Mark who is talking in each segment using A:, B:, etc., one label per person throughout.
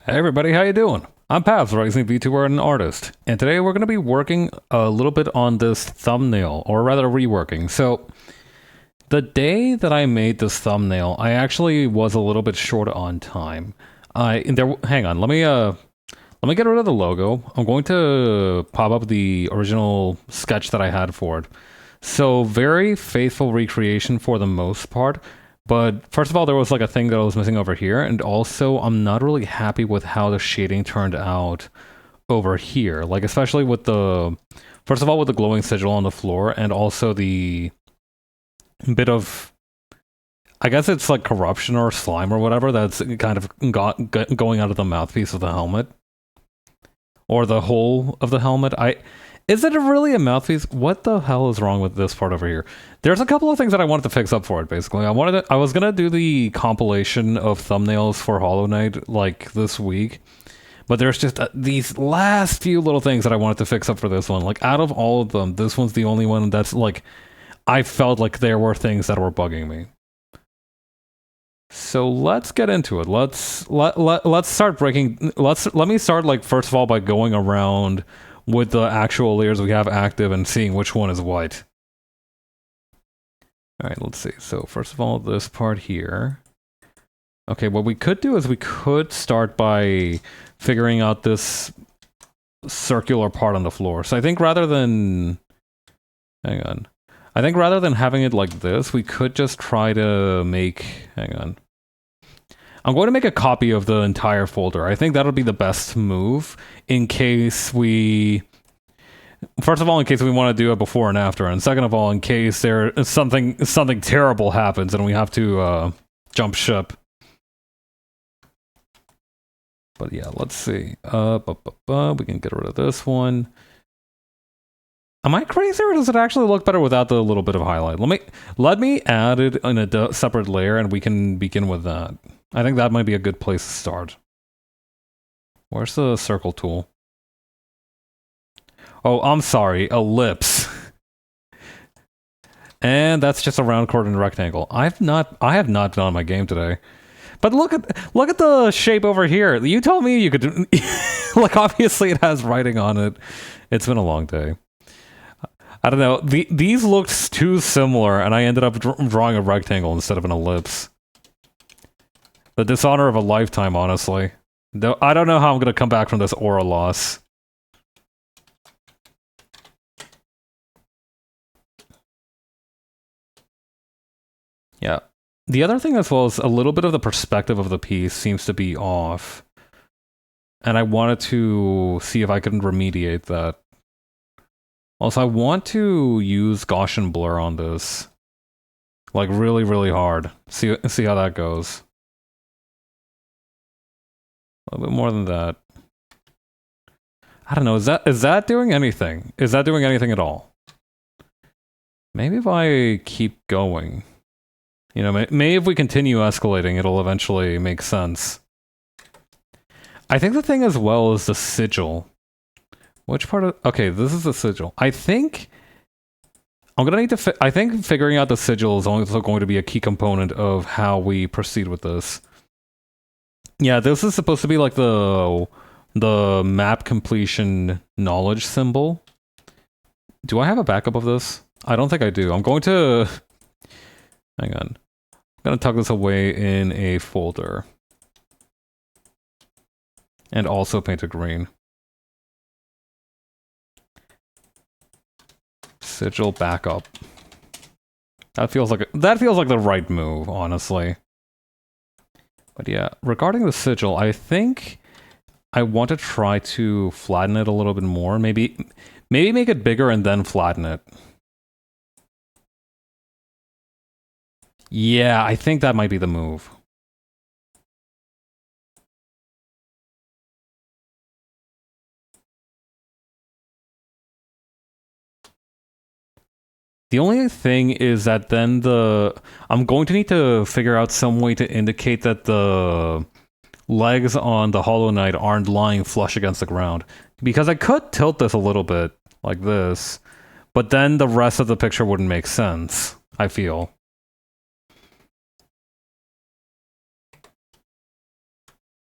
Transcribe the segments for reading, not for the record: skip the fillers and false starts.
A: Hey everybody, how you doing? I'm Pavs, rising VTuber and artist, and today we're going to be working a little bit on this thumbnail, or rather reworking. So, the day that I made this thumbnail, I actually was a little bit short on time. Hang on, let me get rid of the logo. I'm going to pop up the original sketch that I had for it. So, very faithful recreation for the most part. But first of all, there was like a thing that I was missing over here, and also I'm not really happy with how the shading turned out over here. Like especially with the first of all with the glowing sigil on the floor, and also the bit of I guess it's like corruption or slime or whatever that's kind of going out of the mouthpiece of the helmet or the hole of the helmet. Is it really a mouthpiece? What the hell is wrong with this part over here? There's a couple of things that I wanted to fix up for it, basically. I was gonna do the compilation of thumbnails for Hollow Knight, like, this week. But there's just these last few little things that I wanted to fix up for this one. Like, out of all of them, this one's the only one that's, like, I felt like there were things that were bugging me. So let's get into it. Let's start breaking. Let me start, like, first of all by going around with the actual layers we have active and seeing which one is white. All right, let's see. So first of all, this part here. Okay, what we could do is we could start by figuring out this circular part on the floor. So I think rather than... Hang on. I think rather than having it like this, we could just try to make... Hang on. I'm going to make a copy of the entire folder. I think that'll be the best move in case we... First of all, in case we want to do it before and after, and second of all, in case there is something terrible happens and we have to jump ship. But yeah, let's see. We can get rid of this one. Am I crazy, or does it actually look better without the little bit of highlight? Let me add it in a separate layer, and we can begin with that. I think that might be a good place to start. Where's the circle tool? Oh, I'm sorry, ellipse. And that's just a round chord and rectangle. I have not done my game today. But look at the shape over here. You told me you could like obviously it has writing on it. It's been a long day. I don't know. These looked too similar, and I ended up drawing a rectangle instead of an ellipse. The dishonor of a lifetime, honestly. Though I don't know how I'm gonna come back from this aura loss. Yeah. The other thing as well is a little bit of the perspective of the piece seems to be off. And I wanted to see if I can remediate that. Also, I want to use Gaussian blur on this. Like, really, really hard. See how that goes. A little bit more than that. I don't know, is that doing anything? Is that doing anything at all? Maybe if I keep going. You know, maybe if we continue escalating, it'll eventually make sense. I think the thing as well is the sigil. Which part of... Okay, this is the sigil. I think... I'm gonna need to... I think figuring out the sigil is also going to be a key component of how we proceed with this. Yeah, this is supposed to be like the map completion knowledge symbol. Do I have a backup of this? I don't think I do. I'm going to... Hang on. I'm going to tuck this away in a folder. And also paint it green. Sigil backup. That feels like the right move, honestly. But yeah, regarding the sigil, I think I want to try to flatten it a little bit more. Maybe make it bigger and then flatten it. Yeah, I think that might be the move. The only thing is that then I'm going to need to figure out some way to indicate that the legs on the Hollow Knight aren't lying flush against the ground. Because I could tilt this a little bit, like this, but then the rest of the picture wouldn't make sense, I feel.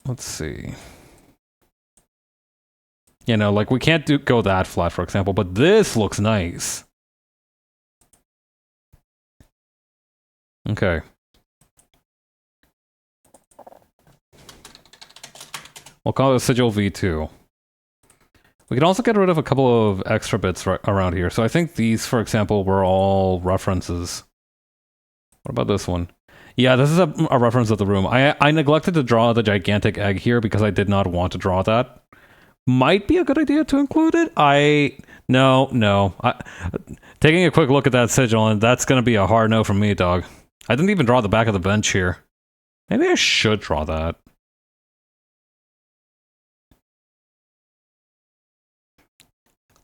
A: let's see. You know, like we can't go that flat, for example, but this looks nice. Okay. We'll call it sigil V2. We can also get rid of a couple of extra bits around here. So I think these, for example, were all references. What about this one? Yeah, this is a reference of the room. I neglected to draw the gigantic egg here because I did not want to draw that. Might be a good idea to include it. No. Taking a quick look at that sigil, and that's going to be a hard no from me, dog. I didn't even draw the back of the bench here. Maybe I should draw that.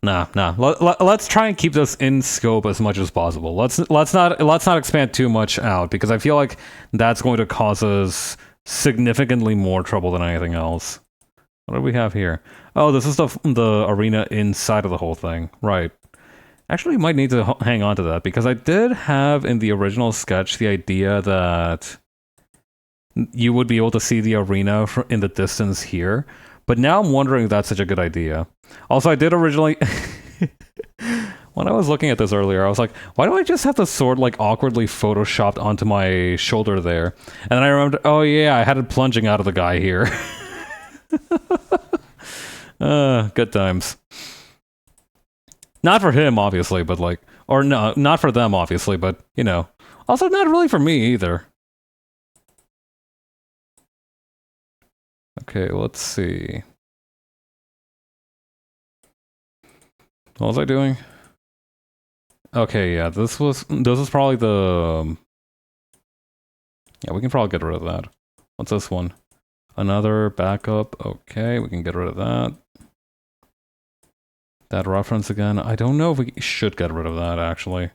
A: Nah. Let's try and keep this in scope as much as possible. Let's not expand too much out because I feel like that's going to cause us significantly more trouble than anything else. What do we have here? Oh, this is the arena inside of the whole thing, right? Actually, might need to hang on to that because I did have in the original sketch the idea that you would be able to see the arena in the distance here. But now I'm wondering if that's such a good idea. Also, I did originally... when I was looking at this earlier, I was like, why do I just have the sword like awkwardly photoshopped onto my shoulder there? And then I remembered, oh yeah, I had it plunging out of the guy here. Good times. Not for him, obviously, but like... Or no, not for them, obviously, but, you know. Also, not really for me, either. Okay, let's see. What was I doing? Okay, yeah, this was probably the... Yeah, we can probably get rid of that. What's this one? Another backup. Okay, we can get rid of that. That reference again. I don't know if we should get rid of that, actually.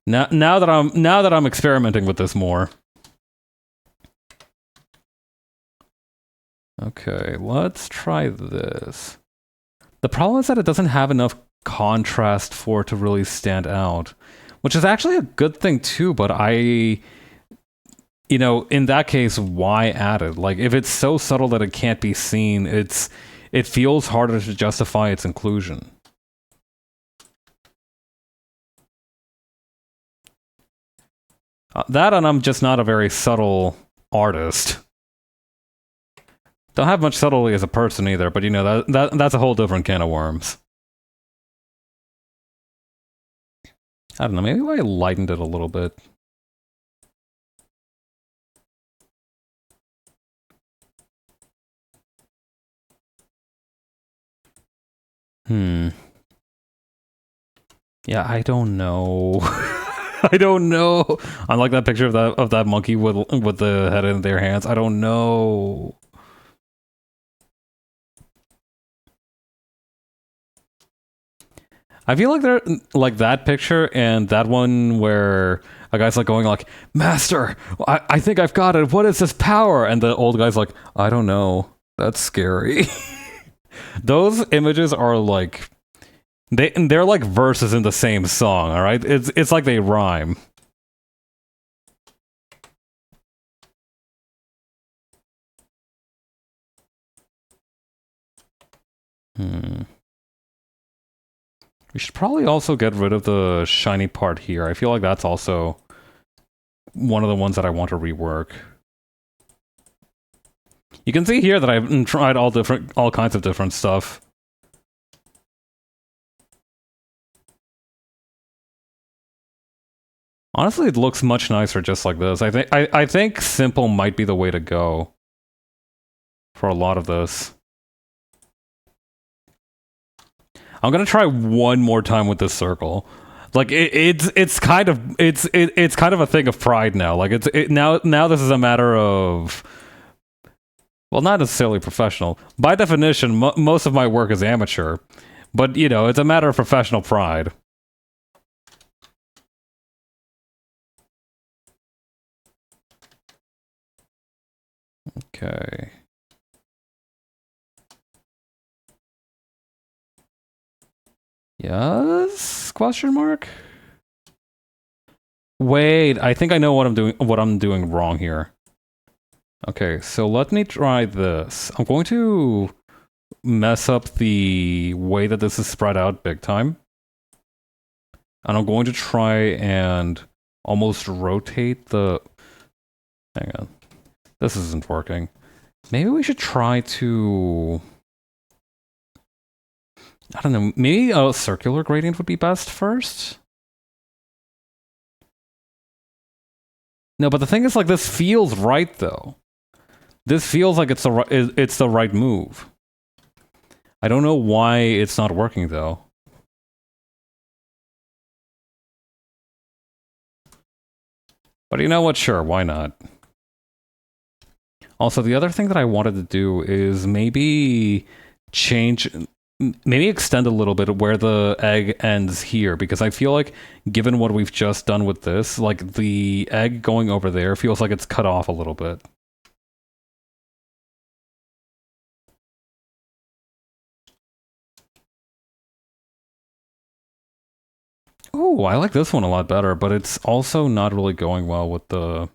A: Now that I'm experimenting with this more. Okay, let's try this. The problem is that it doesn't have enough contrast for it to really stand out, which is actually a good thing too, but you know, in that case, why add it? Like, if it's so subtle that it can't be seen, it feels harder to justify its inclusion. That and I'm just not a very subtle artist. Don't have much subtlety as a person either, but you know, that's a whole different can of worms. I don't know, maybe I lightened it a little bit. Yeah, I don't know. I don't know. I like that picture of that monkey with the head in their hands. I don't know. I feel like they're like that picture and that one where a guy's like going like, "Master, I think I've got it. What is this power?" And the old guy's like, "I don't know. That's scary." Those images are like they're like verses in the same song, all right? It's like they rhyme. We should probably also get rid of the shiny part here. I feel like that's also one of the ones that I want to rework. You can see here that I've tried all kinds of different stuff. Honestly, it looks much nicer just like this. I think simple might be the way to go for a lot of this. I'm gonna try one more time with this circle. Like it's kind of a thing of pride now. Like now this is a matter of, well, not necessarily professional. By definition, most of my work is amateur, but you know, it's a matter of professional pride. Okay. Yes? Question mark? Wait, I think I know what I'm doing wrong here. Okay, so let me try this. I'm going to mess up the way that this is spread out big time. And I'm going to try and almost rotate the... Hang on. This isn't working. Maybe we should try to... I don't know, maybe a circular gradient would be best first? No, but the thing is, like, this feels right, though. This feels like it's the right move. I don't know why it's not working, though. But you know what? Sure, why not? Also, the other thing that I wanted to do is maybe extend a little bit where the egg ends here, because I feel like, given what we've just done with this, like, the egg going over there feels like it's cut off a little bit. Oh, I like this one a lot better, but it's also not really going well with the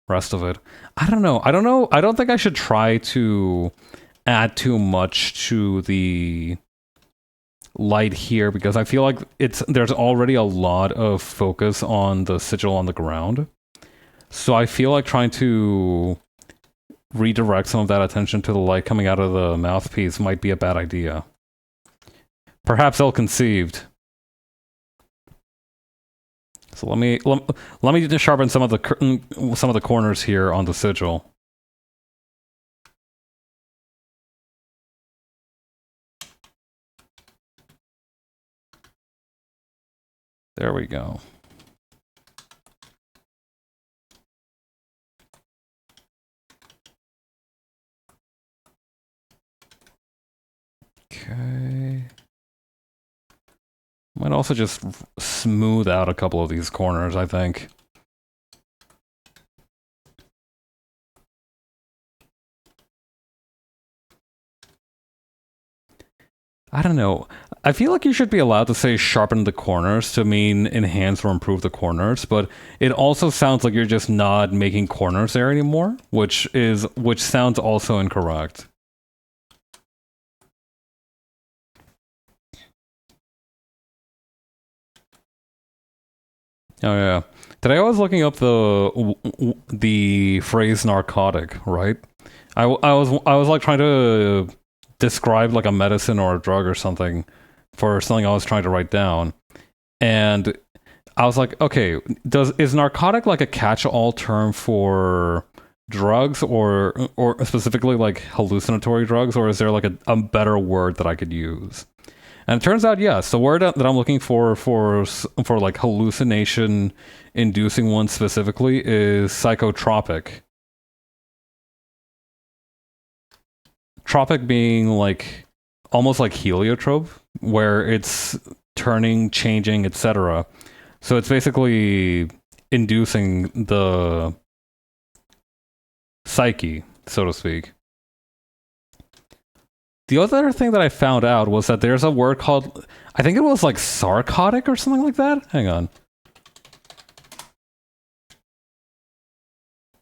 A: rest of it. I don't know. I don't think I should try to add too much to the light here, because I feel like there's already a lot of focus on the sigil on the ground. So I feel like trying to redirect some of that attention to the light coming out of the mouthpiece might be a bad idea. Perhaps ill-conceived. So let me just sharpen some of the corners here on the sigil. There we go. Okay. Might also just smooth out a couple of these corners, I think. I don't know. I feel like you should be allowed to say sharpen the corners to mean enhance or improve the corners, but it also sounds like you're just not making corners there anymore, which sounds also incorrect. Oh yeah. Today I was looking up the phrase narcotic, right? I was like trying to describe like a medicine or a drug or something for something I was trying to write down. And I was like, okay, is narcotic like a catch-all term for drugs or specifically like hallucinatory drugs, or is there like a better word that I could use? And it turns out, yes, the word that I'm looking for like hallucination inducing one specifically is psychotropic. Tropic being like almost like heliotrope, where it's turning, changing, etc. So it's basically inducing the psyche, so to speak. The other thing that I found out was that there's a word called, I think it was like sarcotic or something like that. Hang on.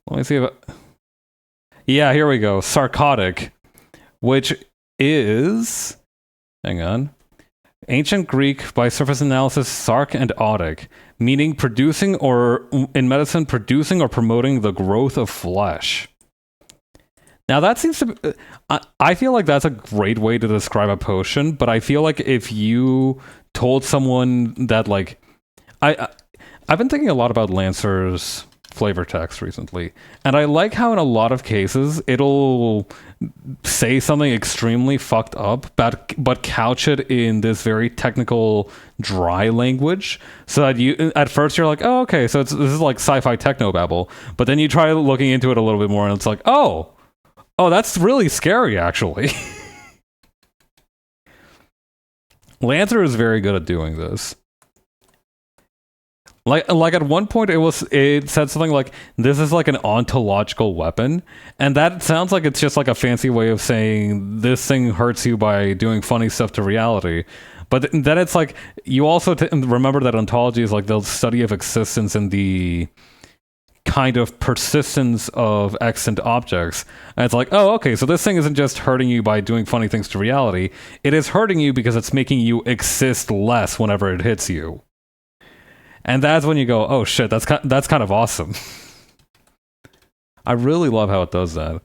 A: Let me see if yeah, here we go. Sarcotic, which is, hang on. Ancient Greek, by surface analysis, sark and otic, meaning producing or, in medicine, producing or promoting the growth of flesh. Now that seems to be, I feel like that's a great way to describe a potion, but I feel like if you told someone that, like, I've been thinking a lot about Lancer's flavor text recently, and I like how in a lot of cases it'll say something extremely fucked up, but couch it in this very technical, dry language, so that you, at first you're like, oh, okay, so this is like sci-fi technobabble, but then you try looking into it a little bit more, and it's like, oh, that's really scary, actually. Lancer is very good at doing this. Like at one point it said something like, this is like an ontological weapon, and that sounds like it's just like a fancy way of saying this thing hurts you by doing funny stuff to reality. But then it's like, you also remember that ontology is like the study of existence in the kind of persistence of extant objects. And it's like, oh, okay, so this thing isn't just hurting you by doing funny things to reality. It is hurting you because it's making you exist less whenever it hits you. And that's when you go, oh shit, that's kind of awesome. I really love how it does that.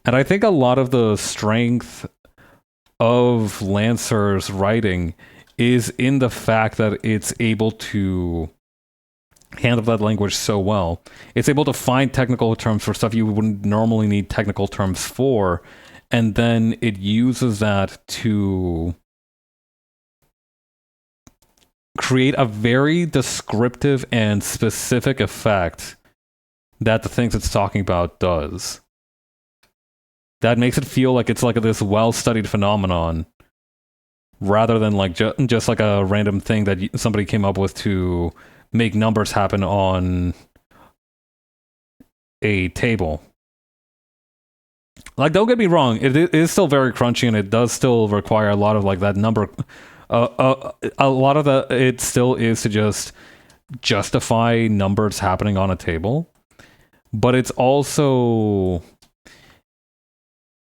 A: And I think a lot of the strength of Lancer's writing is in the fact that it's able to handle that language so well. It's able to find technical terms for stuff you wouldn't normally need technical terms for, and then it uses that to create a very descriptive and specific effect that the things it's talking about does. That makes it feel like it's like this well-studied phenomenon rather than like just like a random thing that somebody came up with to make numbers happen on a table. Like, don't get me wrong, it is still very crunchy and it does still require a lot of like that number. A lot of the it still is to just justify numbers happening on a table, but it's also,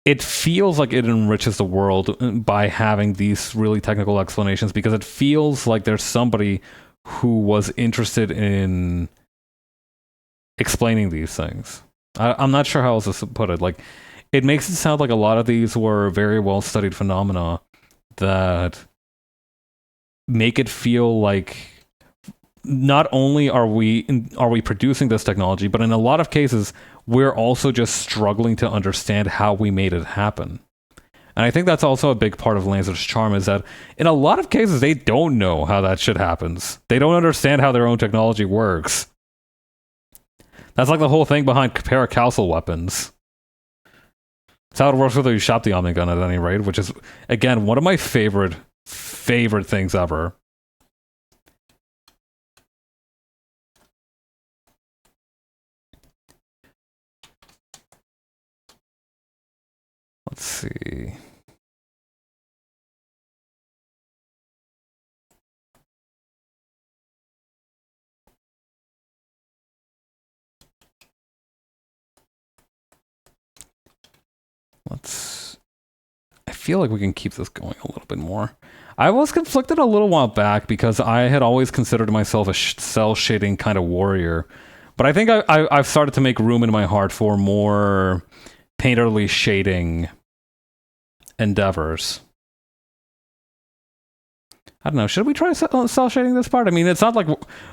A: it feels like it enriches the world by having these really technical explanations, because it feels like there's somebody who was interested in explaining these things. I'm not sure how else to put it. Like, it makes it sound like a lot of these were very well studied phenomena that make it feel like not only are we producing this technology, but in a lot of cases we're also just struggling to understand how we made it happen. And I think that's also a big part of Lancer's charm, is that in a lot of cases they don't know how that shit happens. They don't understand how their own technology works. That's like the whole thing behind paracalcel weapons. It's how it works with the Ushapti Omnigun at any rate, which is, again, one of my favorite things ever. Let's see. I feel like we can keep this going a little bit more. I was conflicted a little while back because I had always considered myself a cell shading kind of warrior. But I think I've started to make room in my heart for more painterly shading endeavors. I don't know. Should we try cell shading this part? I mean, it's not like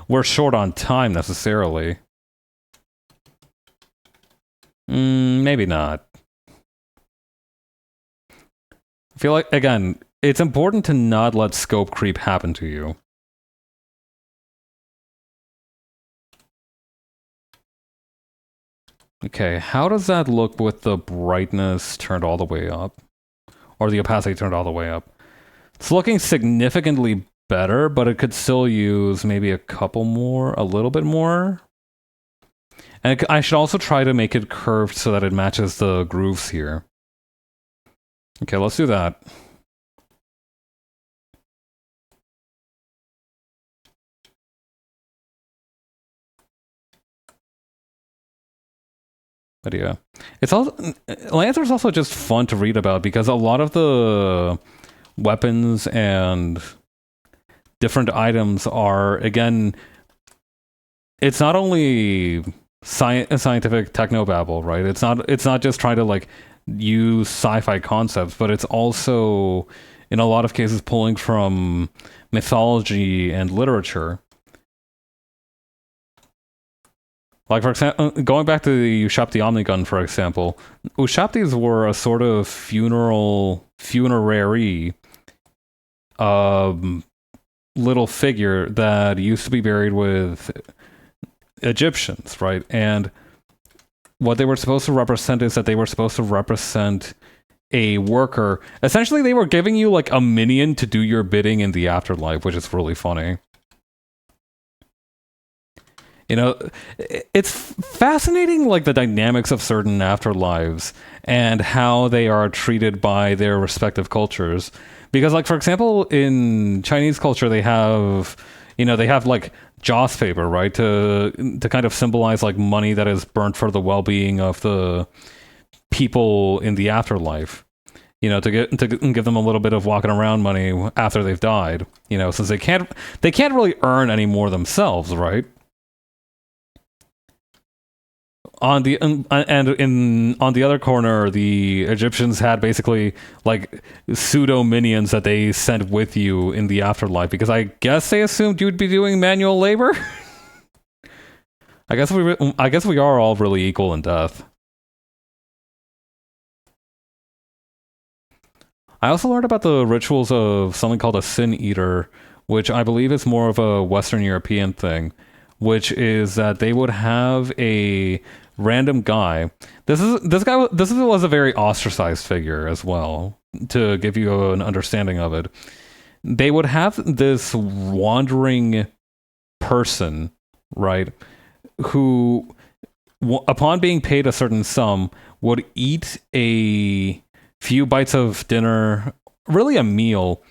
A: we're short on time necessarily. Maybe not. I feel like, again, it's important to not let scope creep happen to you. Okay, how does that look with the brightness turned all the way up? Or the opacity turned all the way up? It's looking significantly better, but it could still use maybe a little bit more. And I should also try to make it curved so that it matches the grooves here. Okay, let's do that. But yeah, it's also, Lancer's also just fun to read about because a lot of the weapons and different items are, again, it's not only scientific technobabble, right? It's not just trying to like use sci-fi concepts, but it's also in a lot of cases pulling from mythology and literature. Like, for example, going back to the Ushapti Omnigun, for example, Ushaptis were a sort of funerary little figure that used to be buried with Egyptians, right? And what they were supposed to represent is that they were supposed to represent a worker. Essentially, they were giving you like a minion to do your bidding in the afterlife, which is really funny. You know, it's fascinating, like, the dynamics of certain afterlives and how they are treated by their respective cultures. Because, like, for example, in Chinese culture, they have, You know, they have like joss paper, right, to kind of symbolize like money that is burnt for the well-being of the people in the afterlife. You know, to give them a little bit of walking around money after they've died. You know, since they can't really earn any more themselves, right? On the and in on the other corner, the Egyptians had basically like pseudo minions that they sent with you in the afterlife because I guess they assumed you'd be doing manual labor. I guess we are all really equal in death. I also learned about the rituals of something called a sin eater, which I believe is more of a Western European thing, which is that they would have a random guy. This was a very ostracized figure as well, to give you an understanding of it. They would have this wandering person, right, who upon being paid a certain sum would eat a few bites of dinner, really a meal,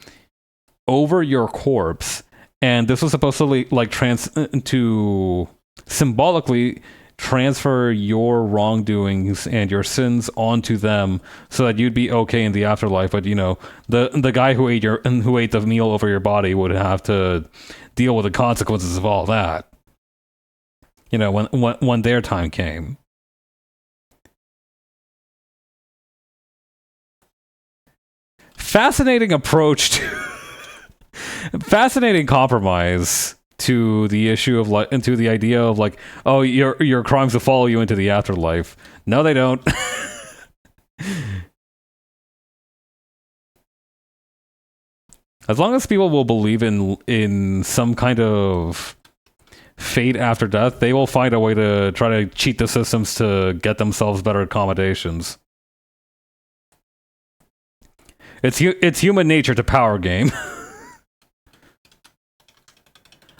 A: over your corpse, and this was supposed to like trans to symbolically transfer your wrongdoings and your sins onto them so that you'd be okay in the afterlife. But you know, the guy who ate the meal over your body would have to deal with the consequences of all that, you know, when their time came. Fascinating approach to fascinating compromise to the issue of like into the idea of like, oh, your crimes will follow you into the afterlife. No, they don't. As long as people will believe in some kind of fate after death, they will find a way to try to cheat the systems to get themselves better accommodations. It's human nature to power game.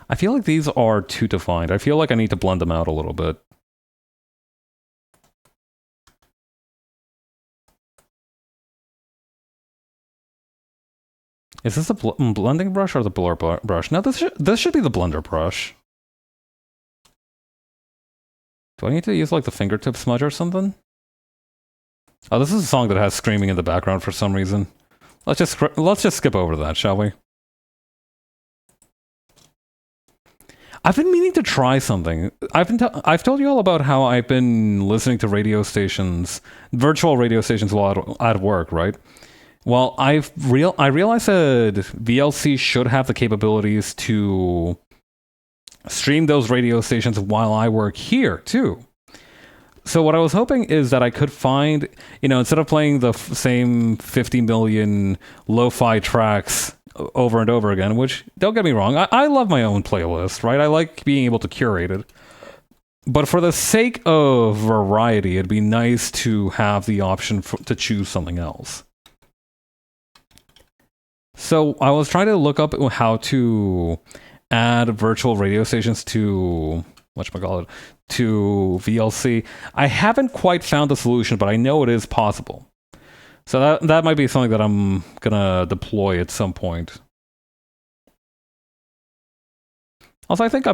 A: I feel like these are too defined. I feel like I need to blend them out a little bit. Is this the blending brush or the blur brush? No, this should be the blender brush. Do I need to use like the fingertip smudge or something? Oh, this is a song that has screaming in the background for some reason. Let's just skip over that, shall we? I've been meaning to try something. I've told you all about how I've been listening to radio stations, virtual radio stations while at work, right? Well, I realized that VLC should have the capabilities to stream those radio stations while I work here too. So what I was hoping is that I could find, you know, instead of playing the same 50 million lo-fi tracks over and over again, which, don't get me wrong, I love my own playlist, right? I like being able to curate it. But for the sake of variety, it'd be nice to have the option to choose something else. So I was trying to look up how to add virtual radio stations to whatchamacallit, to VLC. I haven't quite found the solution, but I know it is possible. So that might be something that I'm gonna deploy at some point. Also, I think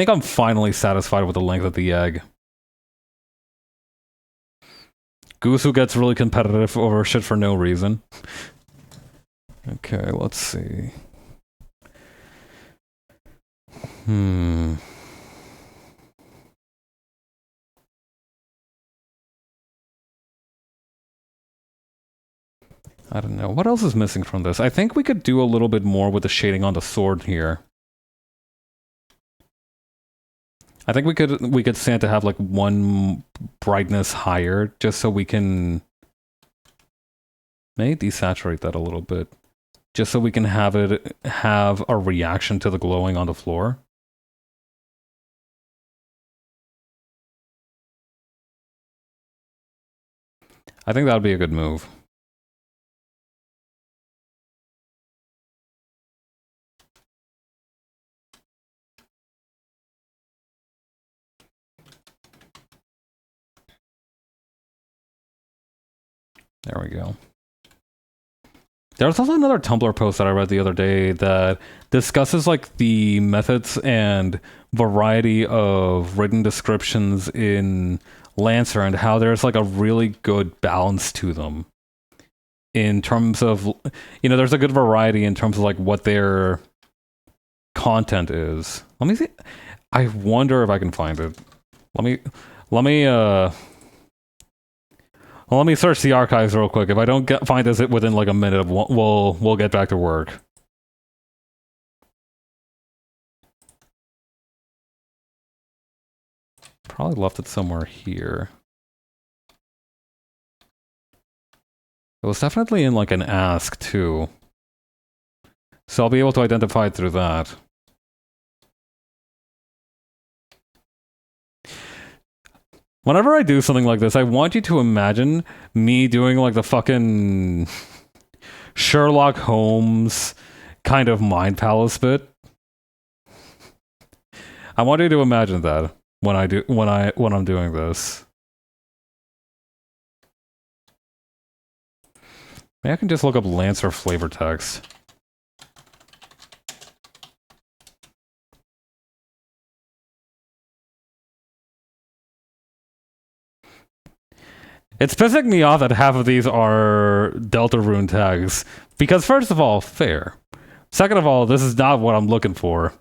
A: I'm finally satisfied with the length of the egg. Goose who gets really competitive over shit for no reason. Okay, let's see. I don't know. What else is missing from this? I think we could do a little bit more with the shading on the sword here. I think we could stand to have like one brightness higher, just so we can maybe desaturate that a little bit, just so we can have it have a reaction to the glowing on the floor. I think that would be a good move. There we go. There's also another Tumblr post that I read the other day that discusses like the methods and variety of written descriptions in Lancer and how there's like a really good balance to them in terms of, there's a good variety in terms of like what their content is. Let me see. I wonder if I can find it. Let me well, let me search the archives real quick. If I don't find this within like a minute, we'll get back to work. Probably left it somewhere here. It was definitely in like an ask too. So I'll be able to identify it through that. Whenever I do something like this, I want you to imagine me doing like the fucking Sherlock Holmes kind of mind palace bit. I want you to imagine that when I'm doing this. Maybe I can just look up Lancer flavor text. It's pissing me off that half of these are Deltarune tags. Because first of all, fair. Second of all, this is not what I'm looking for.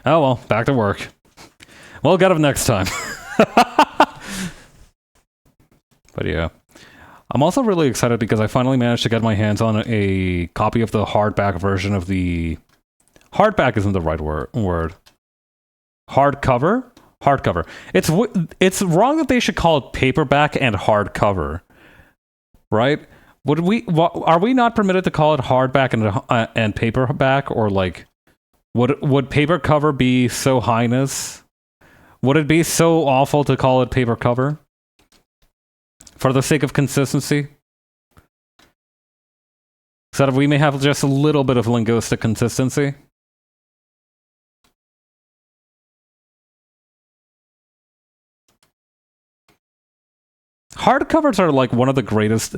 A: Oh well, back to work. We'll get them next time. But yeah. I'm also really excited because I finally managed to get my hands on a copy of the hardback version of the... Hardback isn't the right word. Hardcover? Hardcover. It's wrong that they should call it paperback and hardcover, right? Are we not permitted to call it hardback and paperback, or like would paper cover be so heinous? Would it be so awful to call it paper cover for the sake of consistency, so that we may have just a little bit of linguistic consistency? Hardcovers are like one of the greatest.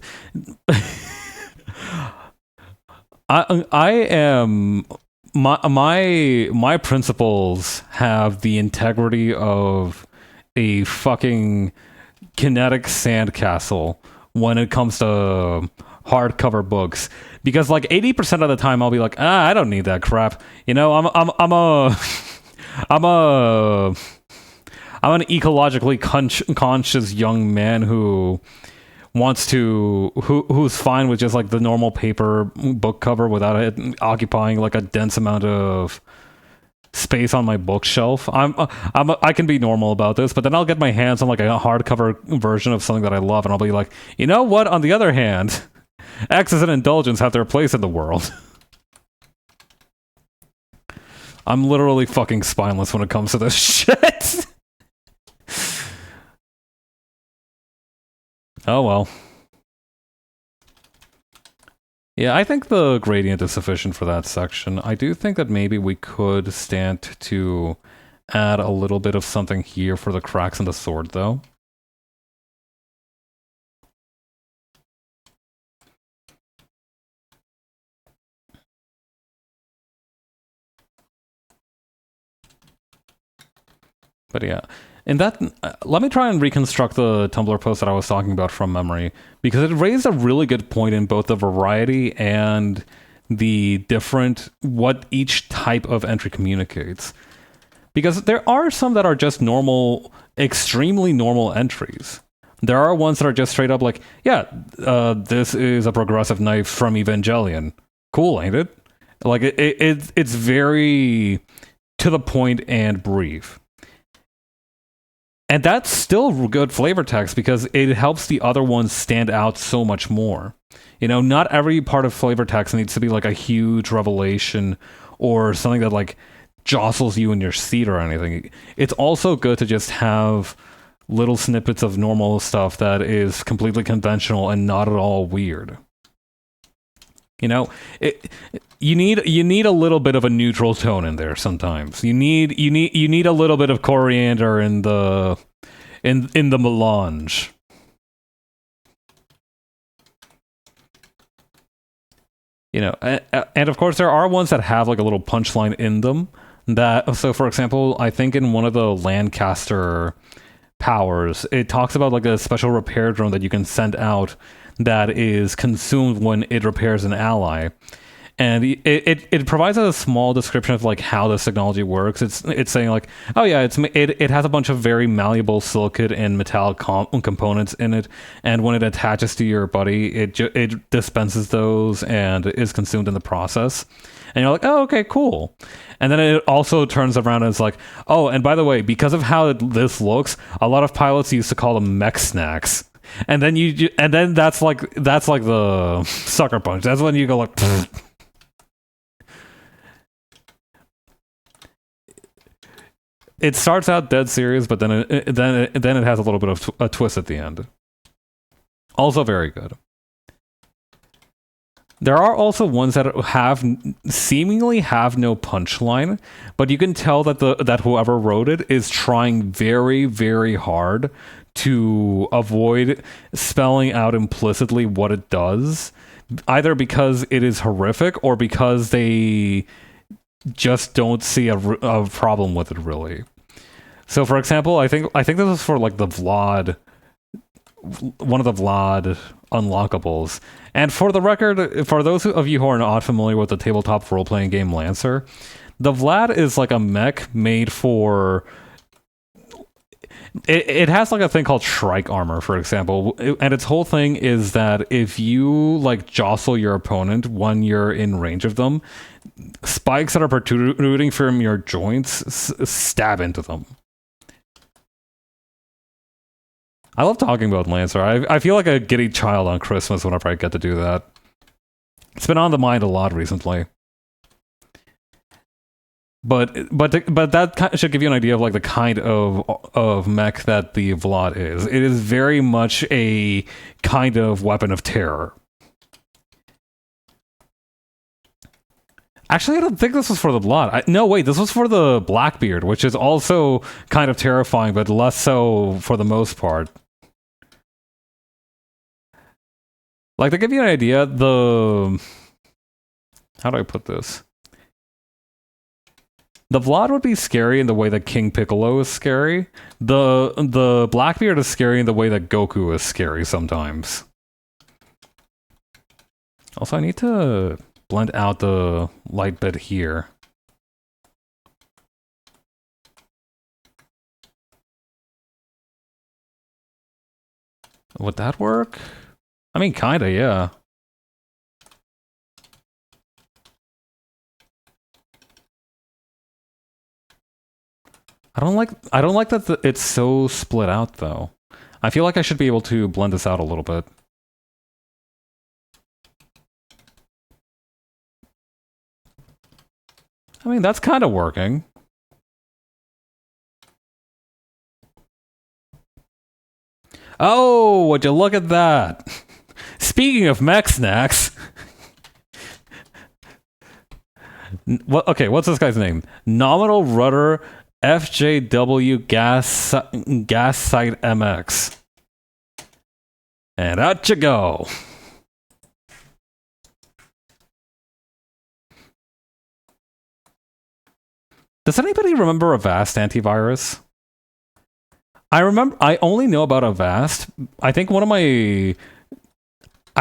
A: I am my principles have the integrity of a fucking kinetic sandcastle when it comes to hardcover books, because like 80% of the time I'll be like, I don't need that crap. I'm an ecologically conscious young man who's fine with just like the normal paper book cover without it occupying like a dense amount of space on my bookshelf. I can be normal about this, but then I'll get my hands on like a hardcover version of something that I love, and I'll be like, you know what? On the other hand, excess and indulgence have their place in the world. I'm literally fucking spineless when it comes to this shit. Oh well. Yeah, I think the gradient is sufficient for that section. I do think that maybe we could stand to add a little bit of something here for the cracks in the sword, though. But yeah. Let me try and reconstruct the Tumblr post that I was talking about from memory, because it raised a really good point in both the variety and the different, what each type of entry communicates. Because there are some that are just normal, extremely normal entries. There are ones that are just straight up like, yeah, this is a progressive knife from Evangelion. Cool, ain't it? Like, it's very to the point and brief. And that's still good flavor text because it helps the other ones stand out so much more. Not every part of flavor text needs to be like a huge revelation or something that like jostles you in your seat or anything. It's also good to just have little snippets of normal stuff that is completely conventional and not at all weird. You need a little bit of a neutral tone in there sometimes. You need a little bit of coriander in the melange. And of course there are ones that have like a little punchline in them. That so, for example, I think in one of the Lancaster powers, it talks about like a special repair drone that you can send out that is consumed when it repairs an ally, and it provides a small description of like how this technology works. It's saying like, oh yeah, it has a bunch of very malleable silicate and metallic components in it, and when it attaches to your buddy, it dispenses those and is consumed in the process. And you're like, oh, okay, cool. And then it also turns around and is like, oh, and by the way, because of how this looks, a lot of pilots used to call them mech snacks. And then and then that's like the sucker punch. That's when you go like. Pfft. It starts out dead serious, but then it has a little bit of a twist at the end. Also very good. There are also ones that seemingly have no punchline, but you can tell that whoever wrote it is trying very, very hard to avoid spelling out implicitly what it does, either because it is horrific or because they just don't see a problem with it, really. So, for example, I think this is for like the Vlad, one of the Vlad unlockables. And for the record, for those of you who are not familiar with the tabletop role-playing game Lancer, the Vlad is like a mech made for... It has like a thing called Shrike armor, for example, and its whole thing is that if you like jostle your opponent when you're in range of them, spikes that are protruding from your joints stab into them. I love talking about Lancer. I feel like a giddy child on Christmas whenever I get to do that. It's been on the mind a lot recently. But that should give you an idea of like the kind of mech that the Vlad is. It is very much a kind of weapon of terror. Actually, I don't think this was for the Vlad. No, wait, this was for the Blackbeard, which is also kind of terrifying, but less so for the most part. Like, to give you an idea, how do I put this? The Vlad would be scary in the way that King Piccolo is scary. The Blackbeard is scary in the way that Goku is scary sometimes. Also, I need to blend out the light bit here. Would that work? I mean, kinda, yeah. I don't like that it's so split out though. I feel like I should be able to blend this out a little bit. I mean, that's kind of working. Oh, would you look at that? Speaking of mech snacks. Okay, what's this guy's name? Nominal Rudder FJW Gas Site MX. And out you go. Does anybody remember Avast antivirus? I only know about Avast. I think I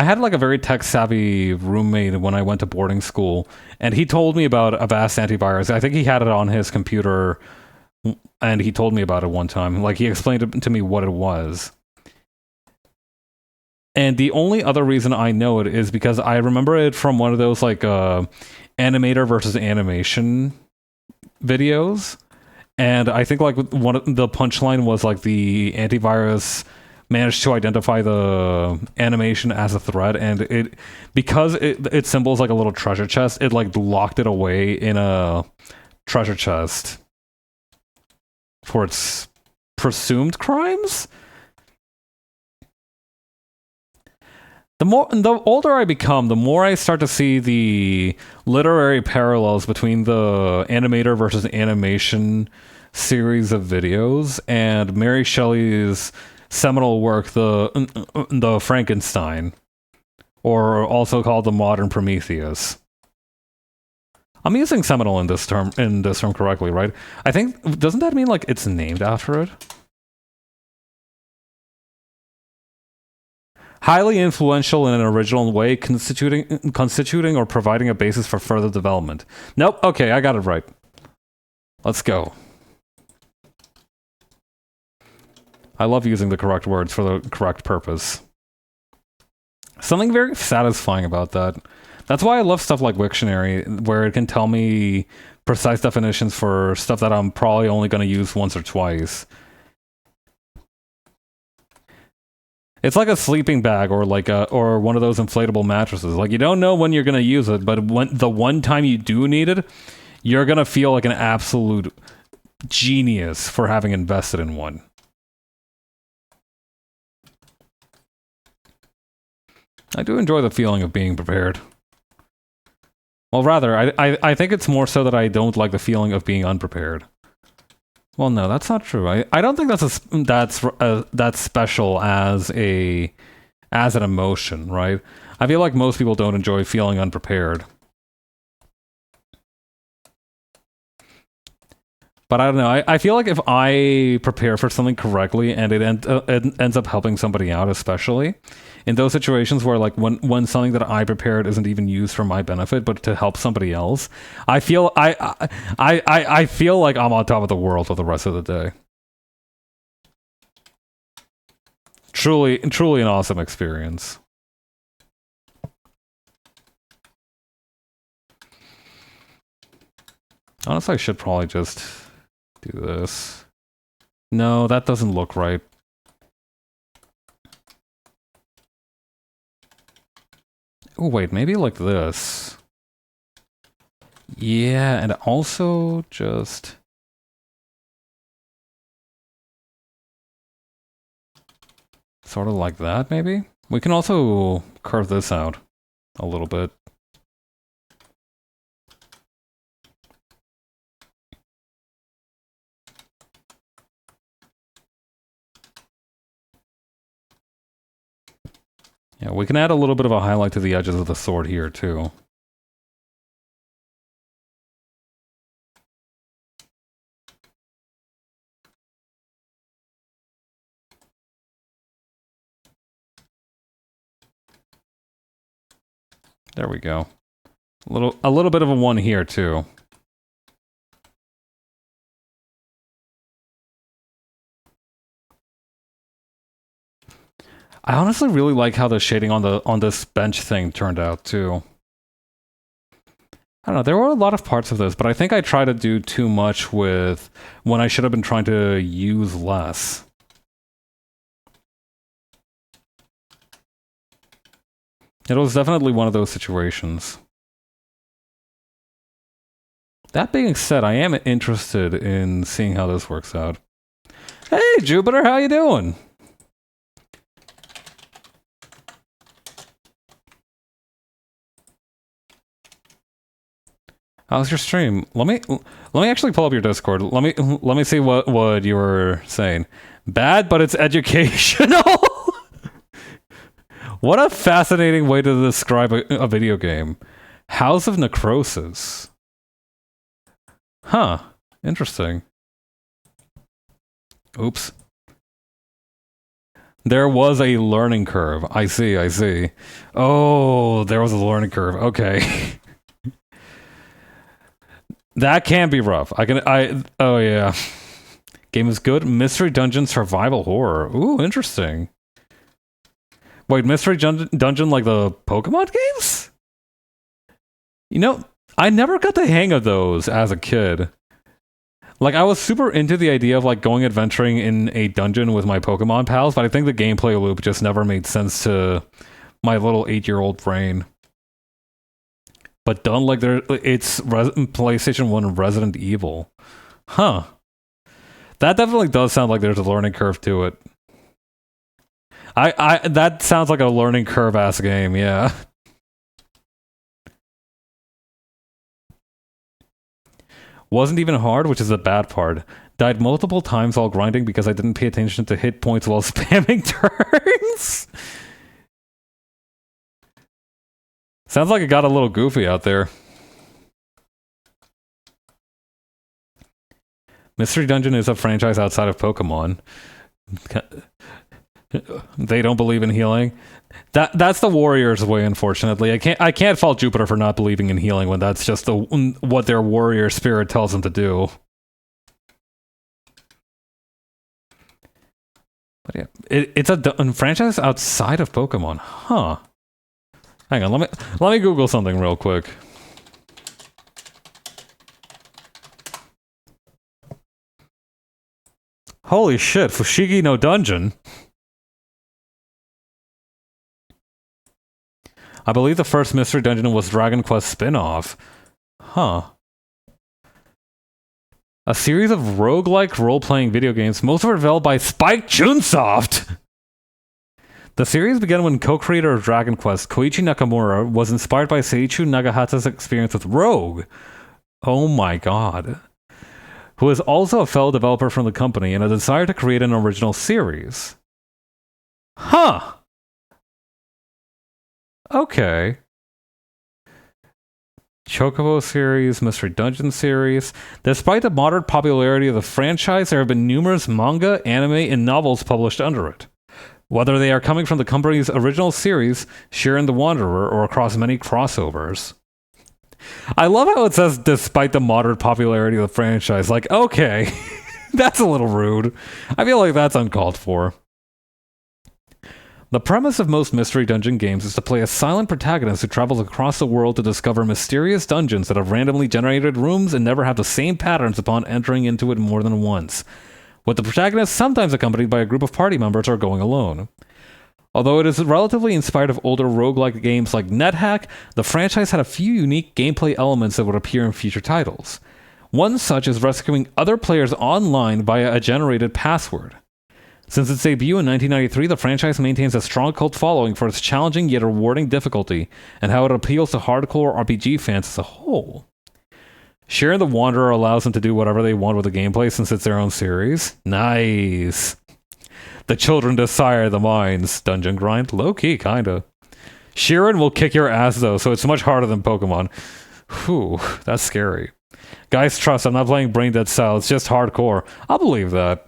A: had like a very tech-savvy roommate when I went to boarding school, and he told me about Avast antivirus. I think he had it on his computer, and he told me about it one time. Like, he explained to me what it was. And the only other reason I know it is because I remember it from one of those, like, animator versus animation videos. And I think, like, one of the punchline was, like, the antivirus managed to identify the animation as a threat, and because it symbols like a little treasure chest, it like locked it away in a treasure chest for its presumed crimes. The older I become, the more I start to see the literary parallels between the animator versus animation series of videos and Mary Shelley's seminal work, the Frankenstein, or also called the modern Prometheus. I'm using seminal in this term correctly, right? I think, doesn't that mean like it's named after it? Highly influential in an original way, constituting or providing a basis for further development. Nope, okay, I got it right. Let's go. I love using the correct words for the correct purpose. Something very satisfying about that. That's why I love stuff like Wiktionary, where it can tell me precise definitions for stuff that I'm probably only going to use once or twice. It's like a sleeping bag or like or one of those inflatable mattresses. Like, you don't know when you're going to use it, but when the one time you do need it, you're going to feel like an absolute genius for having invested in one. I do enjoy the feeling of being prepared. Well, rather, I think it's more so that I don't like the feeling of being unprepared. Well, no, that's not true. I don't think that's special as an emotion, right? I feel like most people don't enjoy feeling unprepared. But I don't know. I feel like if I prepare for something correctly and it ends up helping somebody out, especially in those situations where like when something that I prepared isn't even used for my benefit but to help somebody else, I feel I feel like I'm on top of the world for the rest of the day. Truly an awesome experience. Honestly, I should probably just do this. No, that doesn't look right. Oh, wait, maybe like this. Yeah, and also just... sort of like that, maybe? We can also curve this out a little bit. Yeah, we can add a little bit of a highlight to the edges of the sword here, too. There we go. A little bit of a one here, too. I honestly really like how the shading on this bench thing turned out too. I don't know, there were a lot of parts of this, but I think I tried to do too much with when I should have been trying to use less. It was definitely one of those situations. That being said, I am interested in seeing how this works out. Hey, Jupiter, how you doing? How's your stream? Let me actually pull up your Discord. Let me see what you were saying. Bad, but it's educational. What a fascinating way to describe a video game. House of Necrosis. Huh. Interesting. Oops. There was a learning curve. I see. Oh, there was a learning curve. Okay. That can be rough. Oh yeah. Game is good. Mystery Dungeon Survival Horror. Ooh, interesting. Wait, Mystery Dungeon like the Pokemon games? You know, I never got the hang of those as a kid. Like, I was super into the idea of like going adventuring in a dungeon with my Pokemon pals, but I think the gameplay loop just never made sense to my little 8-year-old brain. But done like it's PlayStation 1 Resident Evil. Huh. That definitely does sound like there's a learning curve to it. That sounds like a learning curve-ass game, yeah. Wasn't even hard, which is the bad part. Died multiple times while grinding because I didn't pay attention to hit points while spamming turns. Sounds like it got a little goofy out there. Mystery Dungeon is a franchise outside of Pokemon. They don't believe in healing. That's the Warriors' way, unfortunately. I can't fault Jupiter for not believing in healing when that's just what their warrior spirit tells them to do. But yeah, it's a franchise outside of Pokemon, huh? Hang on, let me Google something real quick. Holy shit, Fushigi no Dungeon. I believe the first Mystery Dungeon was Dragon Quest spin-off. Huh. A series of roguelike role-playing video games, most of it developed by Spike Chunsoft. The series began when co-creator of Dragon Quest, Koichi Nakamura, was inspired by Seiichi Nagahata's experience with Rogue. Oh my god. Who is also a fellow developer from the company and a desire to create an original series. Huh. Okay. Chocobo series, Mystery Dungeon series. Despite the moderate popularity of the franchise, there have been numerous manga, anime, and novels published under it. Whether they are coming from the company's original series, Shiren the Wanderer, or across many crossovers. I love how it says, despite the moderate popularity of the franchise. Like, okay, that's a little rude. I feel like that's uncalled for. The premise of most Mystery Dungeon games is to play a silent protagonist who travels across the world to discover mysterious dungeons that have randomly generated rooms and never have the same patterns upon entering into it more than once, with the protagonist sometimes accompanied by a group of party members or going alone. Although it is relatively inspired of older roguelike games like NetHack, the franchise had a few unique gameplay elements that would appear in future titles. One such is rescuing other players online via a generated password. Since its debut in 1993, the franchise maintains a strong cult following for its challenging yet rewarding difficulty and how it appeals to hardcore RPG fans as a whole. Shiren the Wanderer allows them to do whatever they want with the gameplay since it's their own series. Nice. The children desire the mines. Dungeon grind? Low-key, kinda. Shiren will kick your ass though, so it's much harder than Pokemon. Whew, that's scary. Guys, trust, I'm not playing Brain Dead style, it's just hardcore. I'll believe that.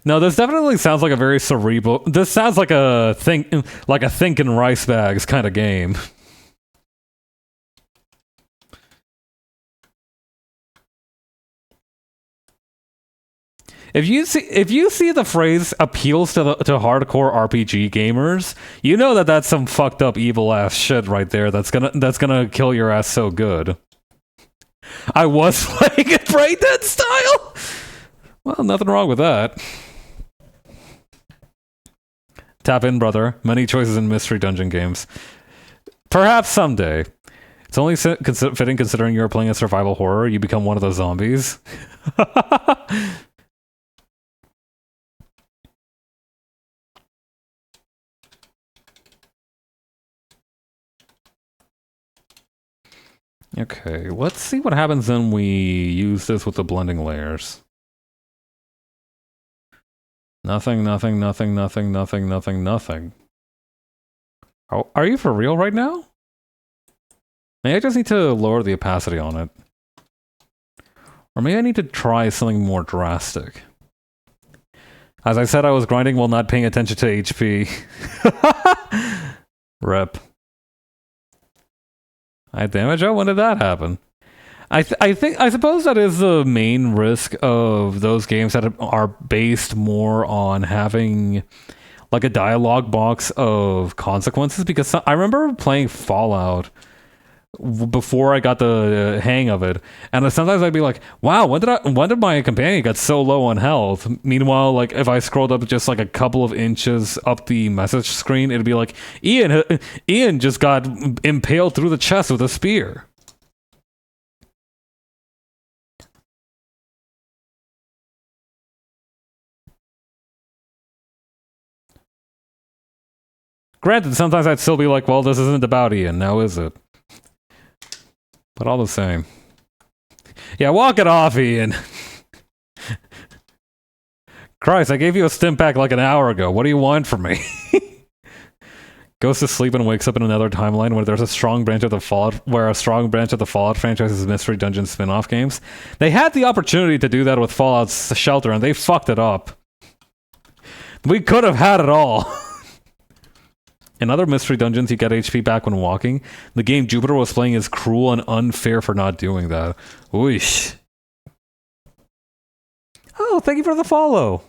A: No, this definitely sounds like a very cerebral... This sounds like a think in rice bags kind of game. If you see the phrase appeals to hardcore RPG gamers, you know that that's some fucked up evil ass shit right there. That's gonna kill your ass so good. I was playing it Brain Dead style. Well, nothing wrong with that. Tap in, brother. Many choices in Mystery Dungeon games. Perhaps someday. It's only fitting considering you're playing a survival horror. You become one of the zombies. Okay, let's see what happens when we use this with the blending layers. Nothing, nothing, nothing, nothing, nothing, nothing, nothing. Oh, are you for real right now? Maybe I just need to lower the opacity on it. Or maybe I need to try something more drastic. As I said, I was grinding while not paying attention to HP. Rep. I damage? Oh, when did that happen? I suppose that is the main risk of those games that are based more on having like a dialogue box of consequences, because I remember playing Fallout before I got the hang of it, and sometimes I'd be like, wow, when did my companion get so low on health? Meanwhile, like if I scrolled up just like a couple of inches up the message screen, it'd be like, Ian just got impaled through the chest with a spear. Granted, sometimes I'd still be like, well, this isn't about Ian, now is it? But all the same. Yeah, walk it off, Ian. Christ, I gave you a stim pack like an hour ago. What do you want from me? goes to sleep and wakes up in another timeline where there's a strong branch of the Fallout franchise's Mystery Dungeon spin-off games. They had the opportunity to do that with Fallout Shelter, and they fucked it up. We could have had it all. In other Mystery Dungeons, you get HP back when walking. The game Jupiter was playing is cruel and unfair for not doing that. Oosh. Oh, thank you for the follow.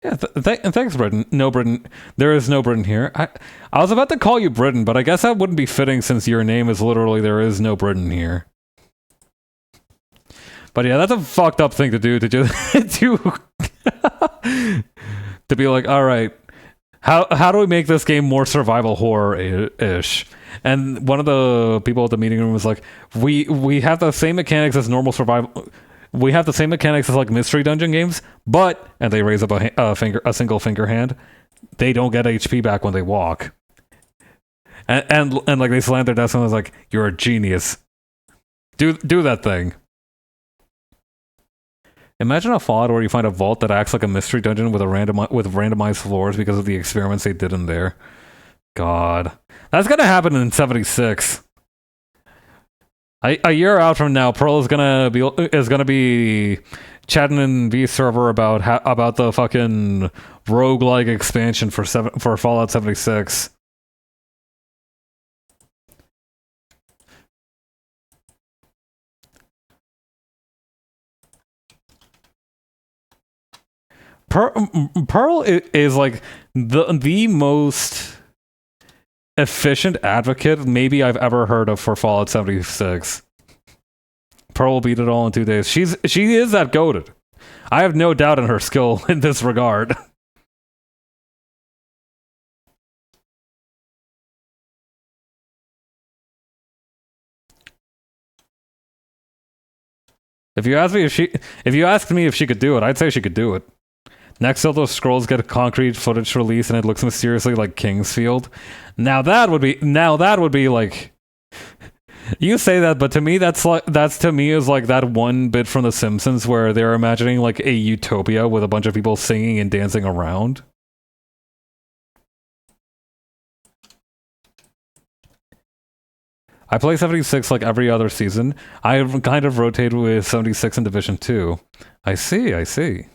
A: Yeah, thanks, Britain. No, Britain. There is no Britain here. I was about to call you Britain, but I guess that wouldn't be fitting since your name is literally there is no Britain here. But yeah, that's a fucked up thing to do, to just to be like, all right, how do we make this game more survival horror-ish? And one of the people at the meeting room was like, we have the same mechanics as normal survival. We have the same mechanics as like Mystery Dungeon games, but, and they raise up a single finger hand, they don't get HP back when they walk. And like they slammed their desk and was like, you're a genius. Do that thing. Imagine a Fallout where you find a vault that acts like a Mystery Dungeon with randomized floors because of the experiments they did in there. God. That's gonna happen in 76. A year out from now, Pearl is gonna be chatting in V server about the fucking roguelike expansion for Fallout 76. Pearl is like the most efficient advocate maybe I've ever heard of for Fallout 76. Pearl will beat it all in 2 days. She is that goated. I have no doubt in her skill in this regard. If you asked me if she could do it, I'd say she could do it. Next, Elder Scrolls get a concrete footage release, and it looks mysteriously like Kingsfield. Now that would be like. You say that, but to me, that's to me is like that one bit from The Simpsons where they're imagining like a utopia with a bunch of people singing and dancing around. I play 76 like every other season. I kind of rotate with 76 in Division 2. I see.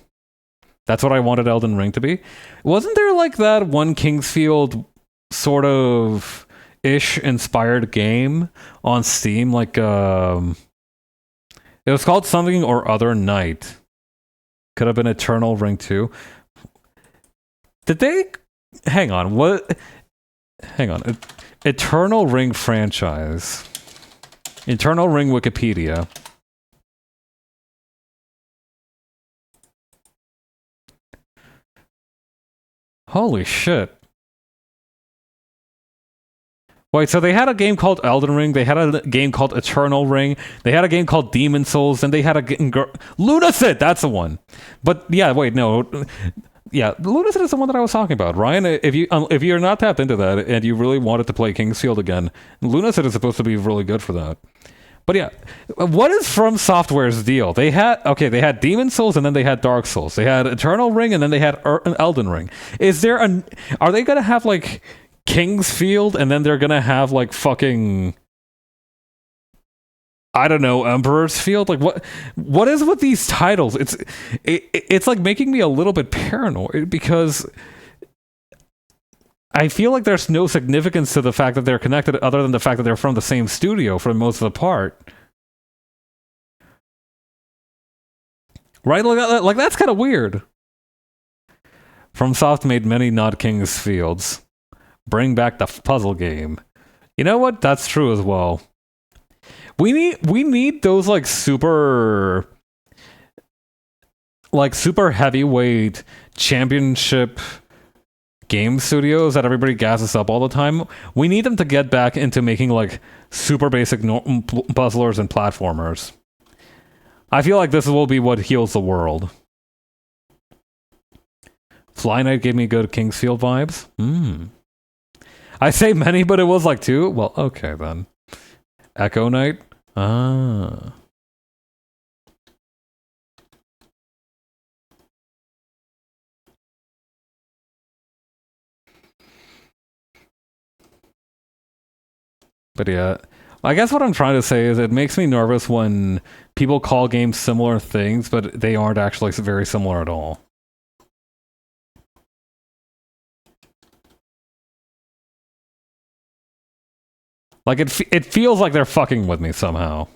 A: That's what I wanted Elden Ring to be. Wasn't there like that one Kingsfield sort of ish inspired game on Steam? Like it was called something or other Night. Could have been Eternal Ring 2. Did they hang on, what hang on. Eternal Ring franchise. Eternal Ring Wikipedia. Holy shit. Wait, so they had a game called Elden Ring, they had a game called Eternal Ring, they had a game called Demon Souls, and they had a game... Lunacid! That's the one! But, yeah, wait, no. Yeah, Lunacid is the one that I was talking about. Ryan, if you're not tapped into that, and you really wanted to play Kingsfield again, Lunacid is supposed to be really good for that. But yeah, what is From Software's deal? They had Demon Souls and then they had Dark Souls. They had Eternal Ring and then they had Elden Ring. Are they gonna have like Kingsfield and then they're gonna have like fucking, I don't know, Emperor's Field? Like what is with these titles? It's like making me a little bit paranoid because I feel like there's no significance to the fact that they're connected other than the fact that they're from the same studio for most of the part. Right? Like that's kind of weird. FromSoft made many not Kingsfields. Bring back the puzzle game. You know what? That's true as well. We need those like super heavyweight championship game studios that everybody gasses up all the time. We need them to get back into making like super basic puzzlers and platformers. I feel like this will be what heals the world. Fly Knight gave me good Kingsfield vibes. I say many, but it was like 2. Well, okay then. Echo Knight. Ah. But yeah, I guess what I'm trying to say is it makes me nervous when people call games similar things, but they aren't actually very similar at all. Like it feels like they're fucking with me somehow.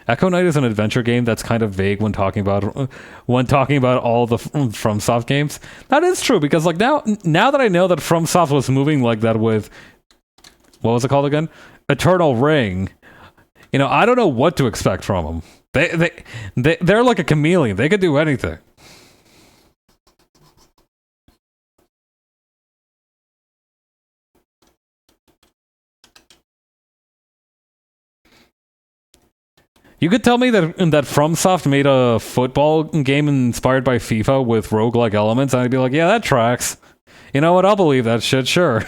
A: Echo Knight is an adventure game that's kind of vague when talking about all the FromSoft games. That is true because like now that I know that FromSoft was moving like that with what was it called again? Eternal Ring. You know, I don't know what to expect from them. They're like a chameleon. They could do anything. You could tell me that FromSoft made a football game inspired by FIFA with roguelike elements, and I'd be like, yeah, that tracks. You know what? I'll believe that shit, sure.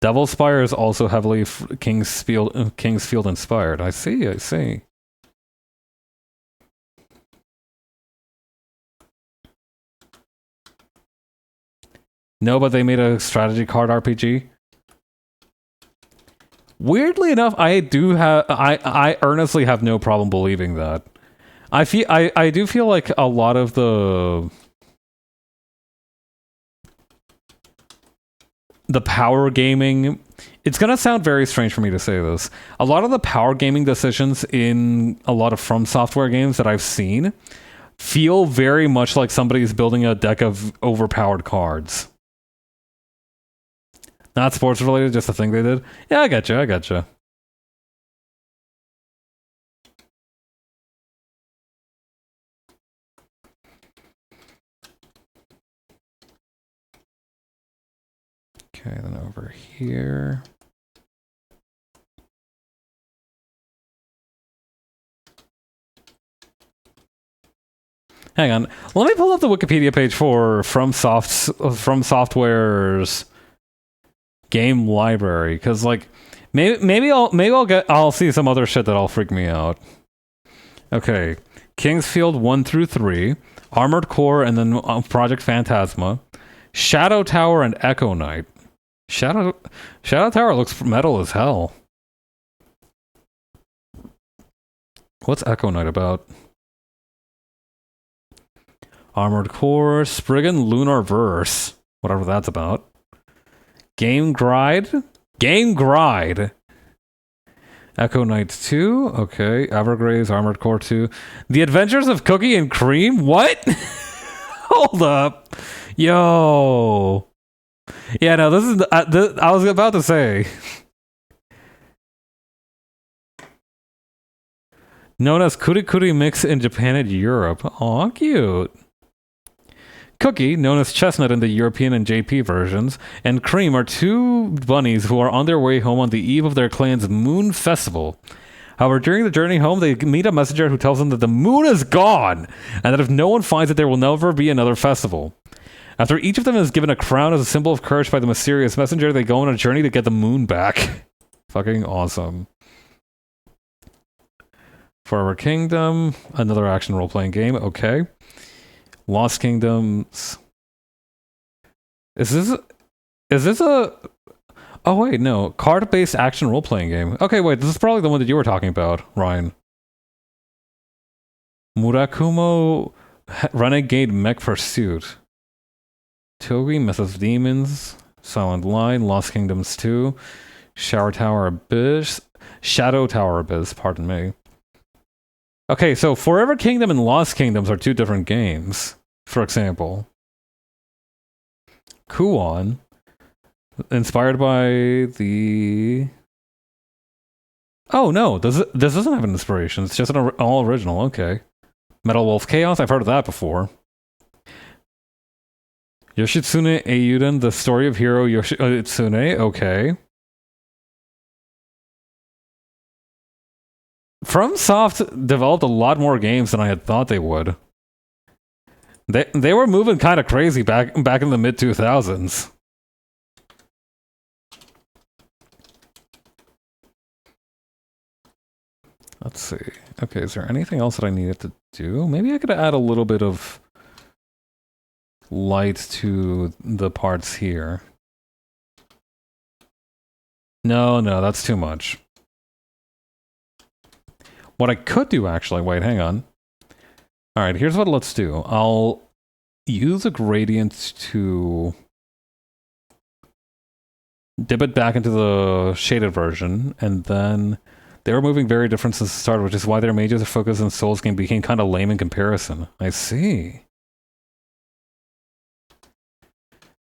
A: Devil's Spire is also heavily Kingsfield inspired. I see. No, but they made a strategy card RPG. Weirdly enough, I earnestly have no problem believing that. I do feel like a lot of the power gaming, it's gonna sound very strange for me to say this. A lot of the power gaming decisions in a lot of From Software games that I've seen feel very much like somebody's building a deck of overpowered cards. Not sports related, just a thing they did. Yeah, I gotcha. Okay, then over here. Hang on. Let me pull up the Wikipedia page for From Software's game library, because like maybe I'll see some other shit that'll freak me out. Okay, Kingsfield 1 through 3, Armored Core, and then Project Phantasma, Shadow Tower, and Echo Knight. Shadow Tower looks metal as hell. What's Echo Knight about? Armored Core, Spriggan Lunar Verse, whatever that's about. Game Gride. Echo Knight 2, okay. Evergraze, Armored Core 2. The Adventures of Cookie and Cream? What? Hold up. Yo. Yeah, no, this is... I was about to say. Known as Kuri Kuri Mix in Japan and Europe. Aw, cute. Cookie, known as Chestnut in the European and JP versions, and Cream are two bunnies who are on their way home on the eve of their clan's Moon Festival. However, during the journey home, they meet a messenger who tells them that the moon is gone, and that if no one finds it, there will never be another festival. After each of them is given a crown as a symbol of courage by the mysterious messenger, they go on a journey to get the moon back. Fucking awesome. Forever Kingdom, another action role-playing game, okay. Lost Kingdoms. Is this a... Oh wait, no. Card-based action role-playing game. Okay, wait, this is probably the one that you were talking about, Ryan. Murakumo Renegade Mech Pursuit. Togi, Myth of Demons, Silent Line, Lost Kingdoms 2, Shadow Tower Abyss, pardon me. Okay, so Forever Kingdom and Lost Kingdoms are two different games, for example. Kuon, inspired by the... Oh no, this doesn't have an inspiration, it's just an all original, okay. Metal Wolf Chaos, I've heard of that before. Yoshitsune Eiyuden, the story of hero Yoshitsune, okay. FromSoft developed a lot more games than I had thought they would. They were moving kind of crazy back in the mid-2000s. Let's see. Okay, is there anything else that I needed to do? Maybe I could add a little bit of light to the parts here. No, that's too much. What I could do, actually, wait, hang on. Alright, here's what let's do. I'll use a gradient to dip it back into the shaded version, and then they were moving very different since the start, which is why their major focus in Souls game became kind of lame in comparison. I see.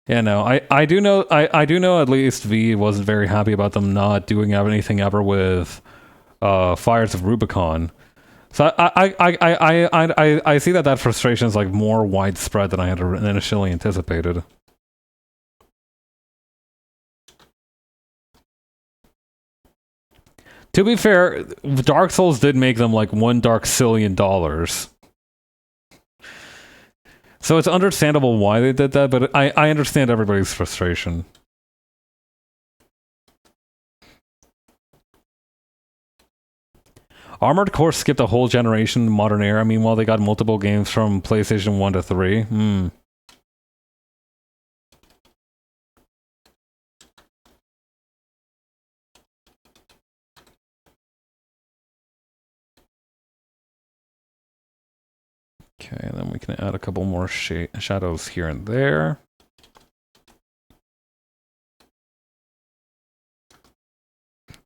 A: Yeah, no, I do know at least V wasn't very happy about them not doing anything ever with Fires of Rubicon. So I see that frustration is like more widespread than I had initially anticipated. To be fair, Dark Souls did make them like $1 darkzillion. So it's understandable why they did that, but I understand everybody's frustration. Armored Core skipped a whole generation in modern era, meanwhile they got multiple games from PlayStation 1 to 3. Okay, and then we can add a couple more shadows here and there.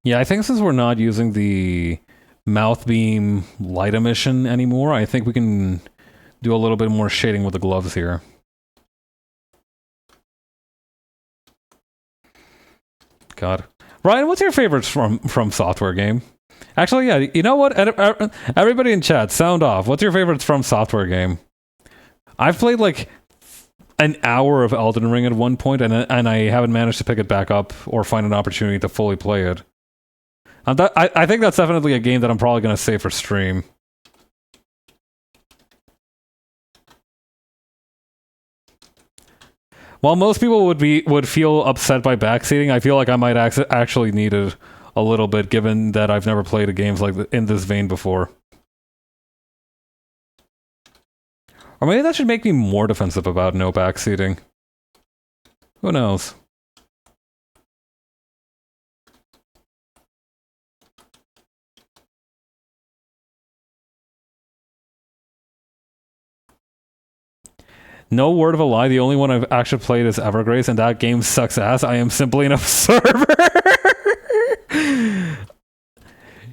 A: Yeah, I think since we're not using the mouth beam light emission anymore, I think we can do a little bit more shading with the gloves here. God. Ryan, what's your favorite from software game? Actually, yeah, you know what? Everybody in chat, sound off. What's your favorite from software game? I've played like an hour of Elden Ring at one point, and I haven't managed to pick it back up or find an opportunity to fully play it. I think that's definitely a game that I'm probably going to save for stream. While most people would feel upset by backseating, I feel like I might actually need it a little bit, given that I've never played a games like in this vein before. Or maybe that should make me more defensive about no backseating. Who knows? No word of a lie, the only one I've actually played is Evergrace, and that game sucks ass. I am simply an observer.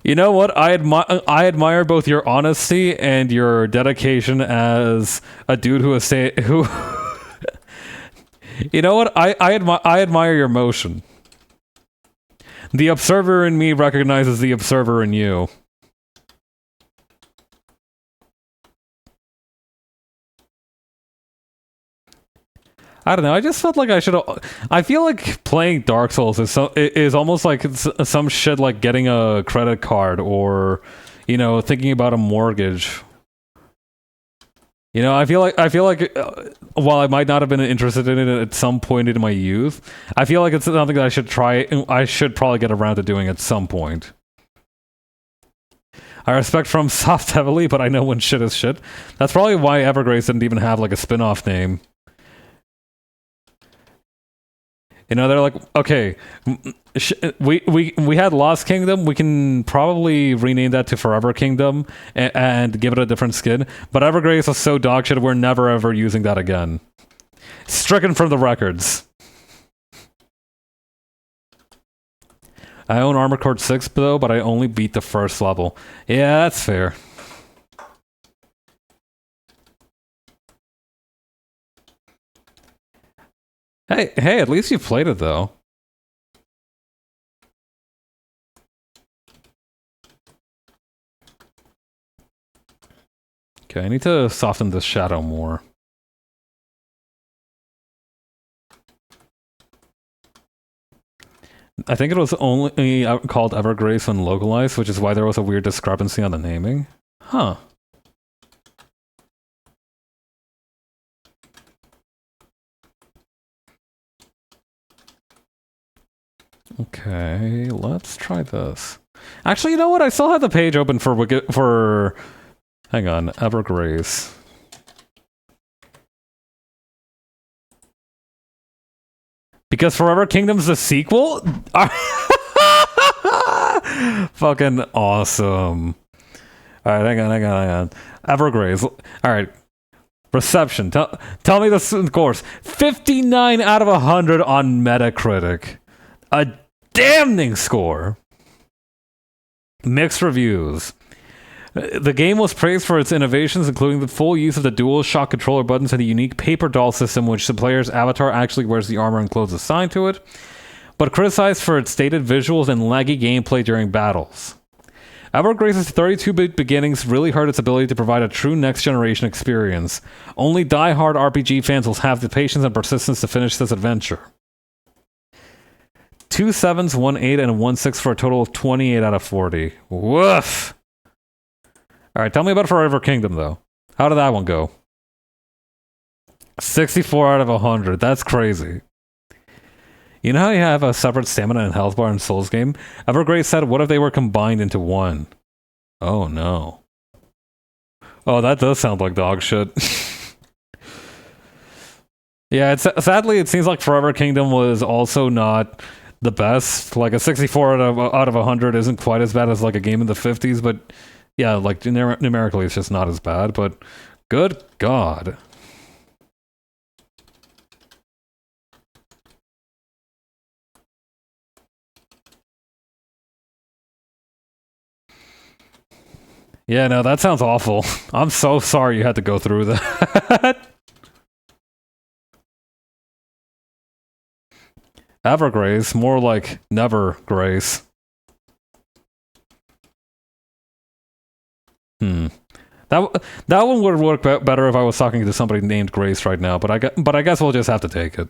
A: You know what? I admire both your honesty and your dedication as a dude who who. You know what? I admire your motion. The observer in me recognizes the observer in you. I don't know. I just felt like I should. I feel like playing Dark Souls is almost like some shit like getting a credit card or, you know, thinking about a mortgage. You know, I feel like while I might not have been interested in it at some point in my youth, I feel like it's something that I should try. I should probably get around to doing at some point. I respect FromSoft heavily, but I know when shit is shit. That's probably why Evergrace didn't even have like a spin-off name. You know, they're like, okay, we had Lost Kingdom. We can probably rename that to Forever Kingdom and give it a different skin. But Evergrace was so dogshit, we're never ever using that again. Stricken from the records. I own Armored Core 6 though, but I only beat the first level. Yeah, that's fair. Hey, at least you played it though. Okay, I need to soften this shadow more. I think it was only called Evergrace when localized, which is why there was a weird discrepancy on the naming. Huh. Okay, let's try this. Actually, you know what? I still have the page open for. Hang on, Evergrace. Because Forever Kingdom's the sequel? Fucking awesome. Alright, hang on. Evergrace. Alright. Reception. Tell me the scores. 59 out of 100 on Metacritic. A damning score. Mixed reviews. The game was praised for its innovations, including the full use of the DualShock controller buttons and the unique paper doll system, which the player's avatar actually wears the armor and clothes assigned to it, but criticized for its dated visuals and laggy gameplay during battles. Evergrace's 32-bit beginnings really hurt its ability to provide a true next-generation experience. Only die-hard RPG fans will have the patience and persistence to finish this adventure. 2 7s, 1 8, and 1 6 for a total of 28 out of 40. Woof! Alright, tell me about Forever Kingdom, though. How did that one go? 64 out of 100. That's crazy. You know how you have a separate stamina and health bar in Souls game? Evergrace said, what if they were combined into one? Oh, no. Oh, that does sound like dog shit. Yeah, sadly, it seems like Forever Kingdom was also not the best. Like, a 64 out of 100 isn't quite as bad as, like, a game in the 50s, but... yeah, like, numerically, it's just not as bad, but good God. Yeah, no, that sounds awful. I'm so sorry you had to go through that. Evergrace, more like Never Grace. That one would work better if I was talking to somebody named Grace right now, but I guess we'll just have to take it.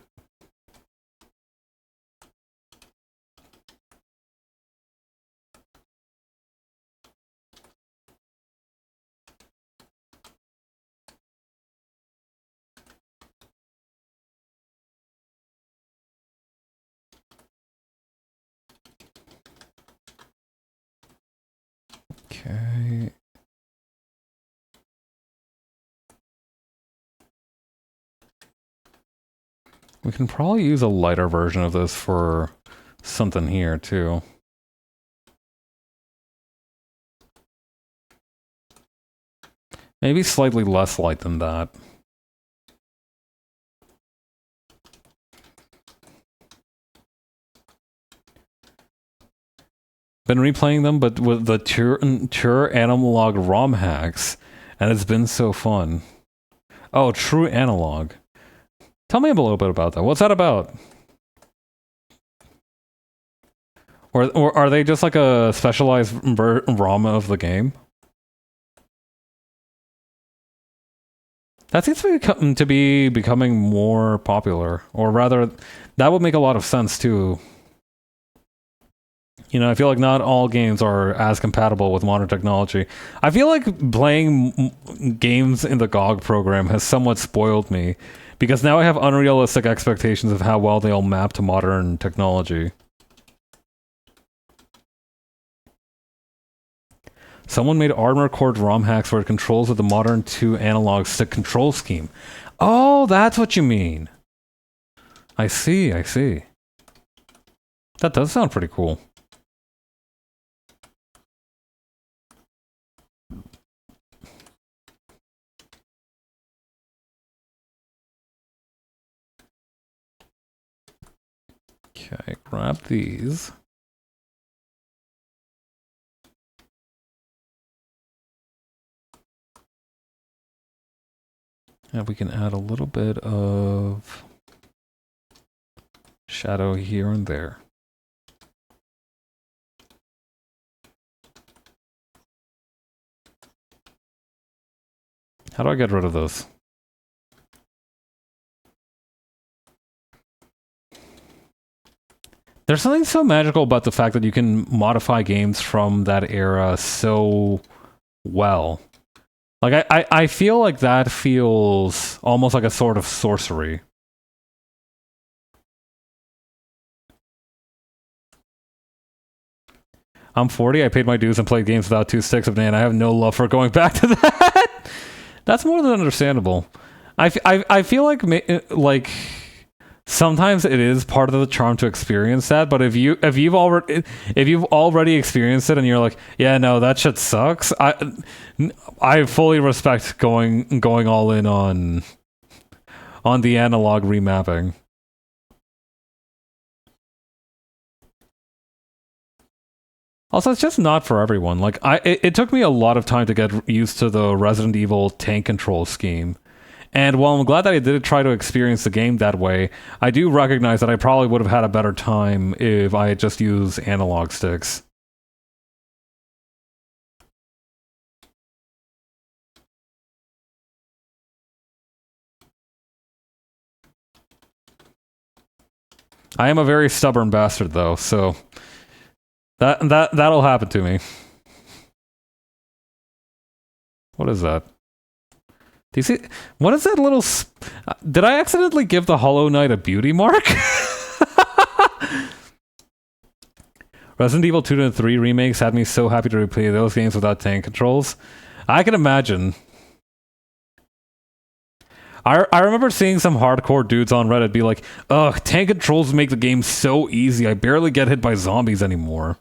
A: Okay. We can probably use a lighter version of this for something here, too. Maybe slightly less light than that. Been replaying them, but with the True Analog ROM hacks, and it's been so fun. Oh, True Analog. Tell me a little bit about that. What's that about? Or are they just like a specialized ROM of the game? That seems to be becoming more popular. Or rather, that would make a lot of sense too. You know, I feel like not all games are as compatible with modern technology. I feel like playing games in the GOG program has somewhat spoiled me, because now I have unrealistic expectations of how well they'll map to modern technology. Someone made Armor Core ROM hacks where it controls with the modern 2 analog stick control scheme. Oh, that's what you mean. I see. That does sound pretty cool. Okay, grab these. And we can add a little bit of shadow here and there. How do I get rid of this? There's something so magical about the fact that you can modify games from that era so well. Like, I feel like that feels almost like a sort of sorcery. I'm 40. I paid my dues and played games without two sticks of NAND. I have no love for going back to that. That's more than understandable. I feel like sometimes it is part of the charm to experience that, but if you've already experienced it and you're like, yeah, no, that shit sucks. I fully respect going all in on the analog remapping. Also, it's just not for everyone. Like it took me a lot of time to get used to the Resident Evil tank control scheme. And while I'm glad that I did try to experience the game that way, I do recognize that I probably would have had a better time if I had just used analog sticks. I am a very stubborn bastard, though, so that'll happen to me. What is that? Do you see? What is that little? Did I accidentally give the Hollow Knight a beauty mark? Resident Evil 2 and 3 remakes had me so happy to replay those games without tank controls. I can imagine. I remember seeing some hardcore dudes on Reddit be like, ugh, tank controls make the game so easy, I barely get hit by zombies anymore.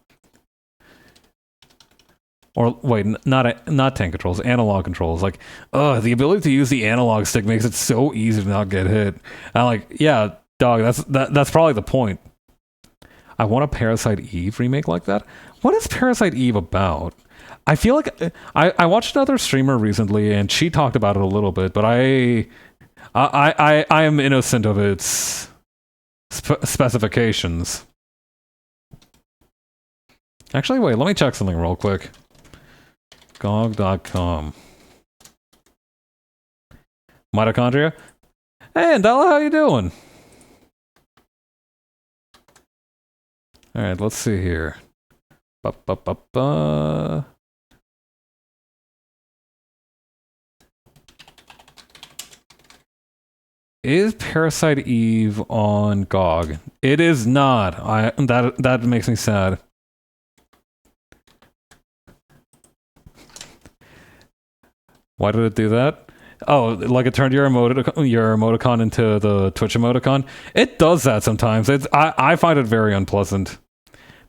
A: Or, wait, not tank controls, analog controls. Like, ugh, the ability to use the analog stick makes it so easy to not get hit. And I'm like, yeah, dog, that's probably the point. I want a Parasite Eve remake like that. What is Parasite Eve about? I feel like I watched another streamer recently and she talked about it a little bit, but I am innocent of its specifications. Actually, wait, let me check something real quick. GOG.com. Mitochondria? Hey, Andella, how you doing? Alright, let's see here. Is Parasite Eve on GOG? It is not. That makes me sad. Why did it do that? Oh, like it turned your emoticon into the Twitch emoticon? It does that sometimes. I find it very unpleasant.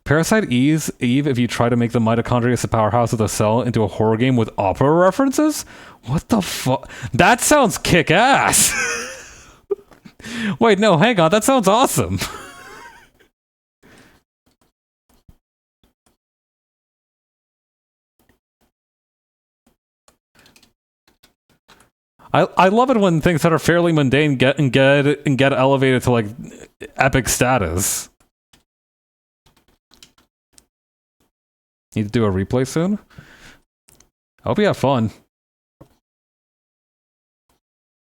A: Parasite Eve, if you try to make the mitochondria the powerhouse of the cell into a horror game with opera references? What the fuck? That sounds kick-ass! Wait, no, hang on, that sounds awesome! I love it when things that are fairly mundane get elevated to like epic status. Need to do a replay soon? I hope you have fun.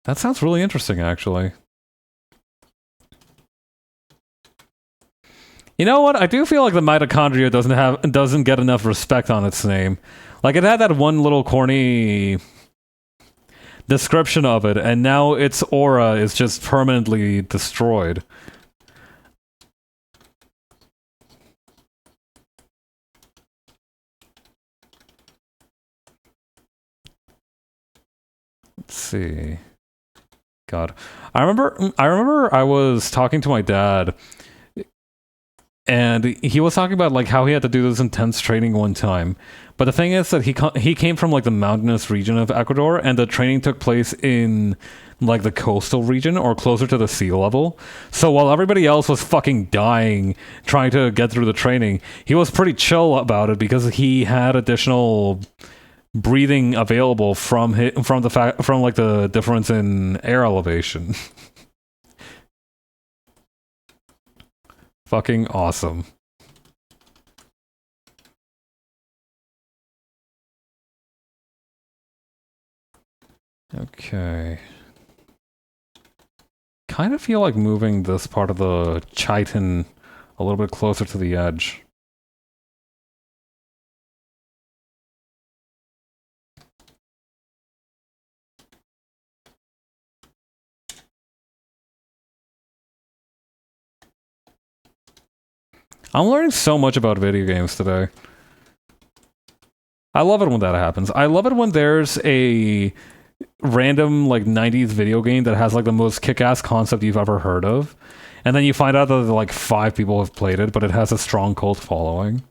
A: That sounds really interesting, actually. You know what? I do feel like the mitochondria doesn't get enough respect on its name. Like it had that one little corny description of it, and now its aura is just permanently destroyed. Let's see. God. I remember I was talking to my dad, and he was talking about like how he had to do this intense training one time. But the thing is that he came from like the mountainous region of Ecuador, and the training took place in like the coastal region or closer to the sea level. So while everybody else was fucking dying trying to get through the training, he was pretty chill about it because he had additional breathing available from like the difference in air elevation. Fucking awesome. Okay. Kind of feel like moving this part of the chitin a little bit closer to the edge. I'm learning so much about video games today. I love it when that happens. I love it when there's a random like 90s video game that has like the most kick-ass concept you've ever heard of, and then you find out that like 5 people have played it, but it has a strong cult following.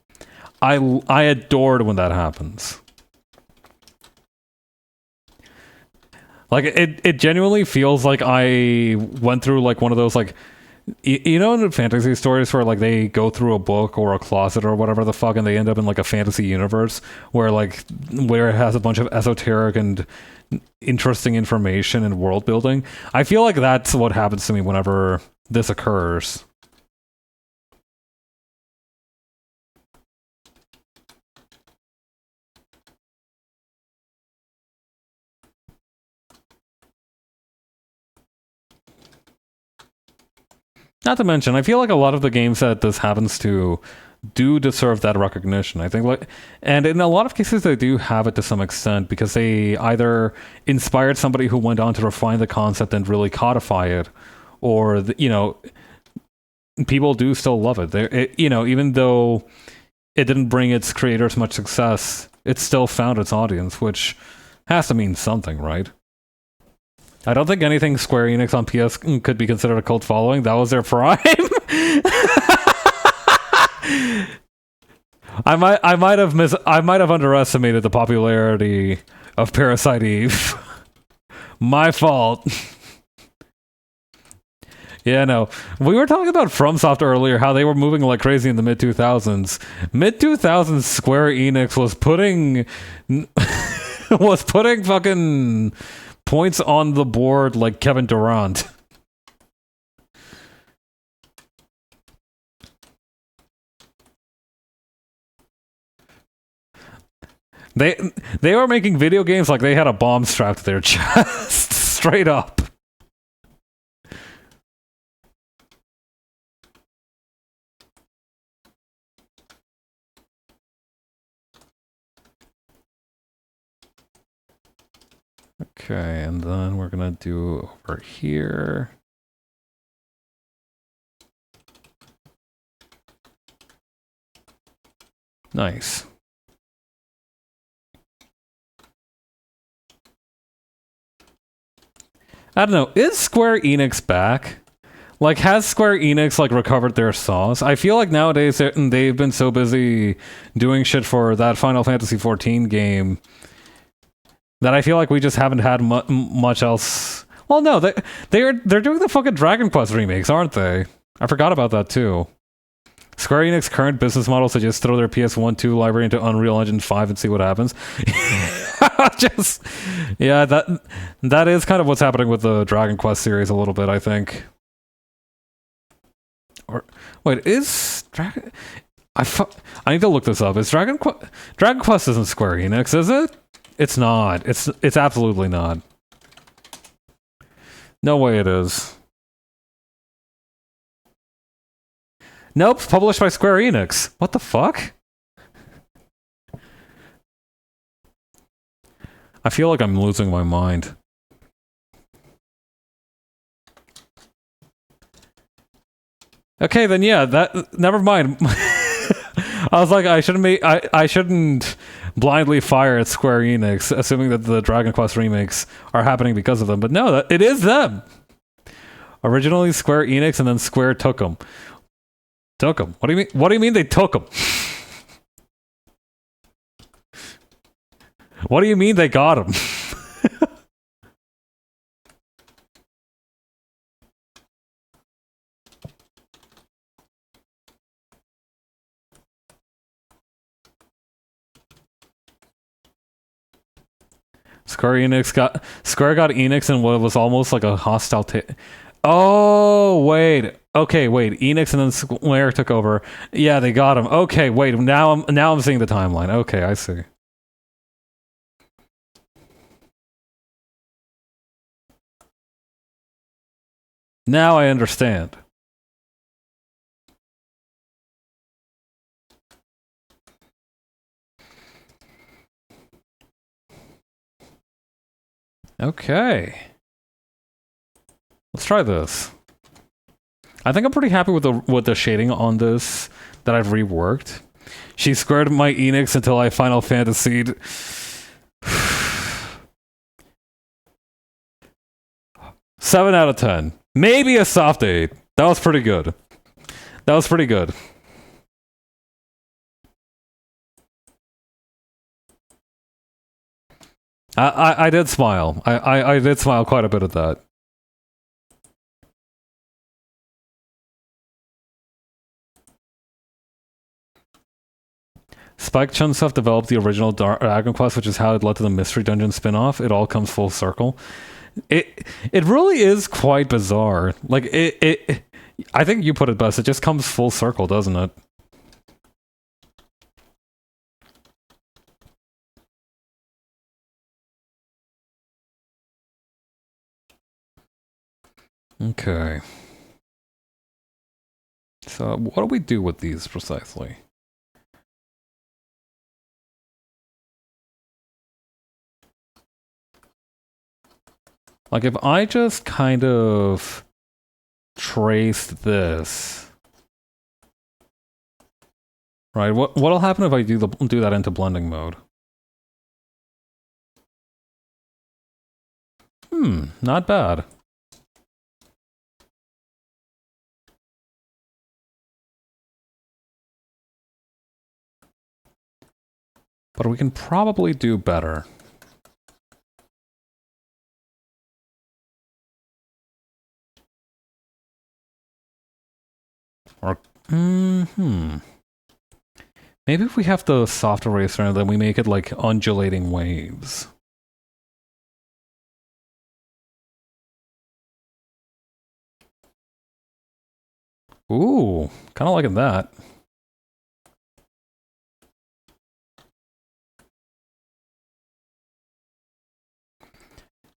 A: I adored when that happens. Like it genuinely feels like I went through like one of those like you know in fantasy stories where like they go through a book or a closet or whatever the fuck and they end up in like a fantasy universe where it has a bunch of esoteric and interesting information and world building. I feel like that's what happens to me whenever this occurs. Not to mention, I feel like a lot of the games that this happens to do deserve that recognition. I think, like, and in a lot of cases, they do have it to some extent because they either inspired somebody who went on to refine the concept and really codify it, or people do still love it. Even though it didn't bring its creators much success, it still found its audience, which has to mean something, right? I don't think anything Square Enix on PS could be considered a cult following. That was their prime. I might have underestimated the popularity of Parasite Eve. My fault. Yeah, no. We were talking about FromSoft earlier, how they were moving like crazy in the mid 2000s. Mid 2000s, Square Enix was putting fucking points on the board like Kevin Durant. They were making video games like they had a bomb strapped to their chest. Straight up. Okay, and then we're gonna do over here. Nice. I don't know. Is Square Enix back? Like, has Square Enix like recovered their sauce? I feel like nowadays they've been so busy doing shit for that Final Fantasy XIV game that I feel like we just haven't had much else. Well, no, they're doing the fucking Dragon Quest remakes, aren't they? I forgot about that too. Square Enix's current business model is to just throw their PS1-2 library into Unreal Engine 5 and see what happens. That is kind of what's happening with the Dragon Quest series a little bit, I think. Or wait, is Dragon? I need to look this up. Is Dragon Quest isn't Square Enix, is it? It's not. It's absolutely not. No way it is. Nope, published by Square Enix. What the fuck? I feel like I'm losing my mind. Okay, then yeah, never mind. I was like, I shouldn't blindly fire at Square Enix, assuming that the Dragon Quest remakes are happening because of them. But no, it is them. Originally Square Enix, and then Square took them. Took them. What do you mean? What do you mean they took them? What do you mean they got them? Square got Enix in what was almost like a hostile Oh, wait. Okay, wait. Enix and then Square took over. Yeah, they got him. Okay, wait. Now I'm seeing the timeline. Okay, I see. Now I understand. Okay. Let's try this. I think I'm pretty happy with the shading on this that I've reworked. She squared my Enix until I Final Fantasied. 7 out of 10. Maybe a soft 8. That was pretty good. That was pretty good. I did smile. I did smile quite a bit at that. Spike Chunsoft developed the original Dragon Quest, which is how it led to the Mystery Dungeon spin-off. It all comes full circle. It really is quite bizarre. Like I think you put it best. It just comes full circle, doesn't it? Okay. So what do we do with these precisely? Like if I just kind of traced this, right? What'll happen if I do that into blending mode? Not bad. But we can probably do better. Or, maybe if we have the soft eraser, then we make it like undulating waves. Ooh, kind of liking that.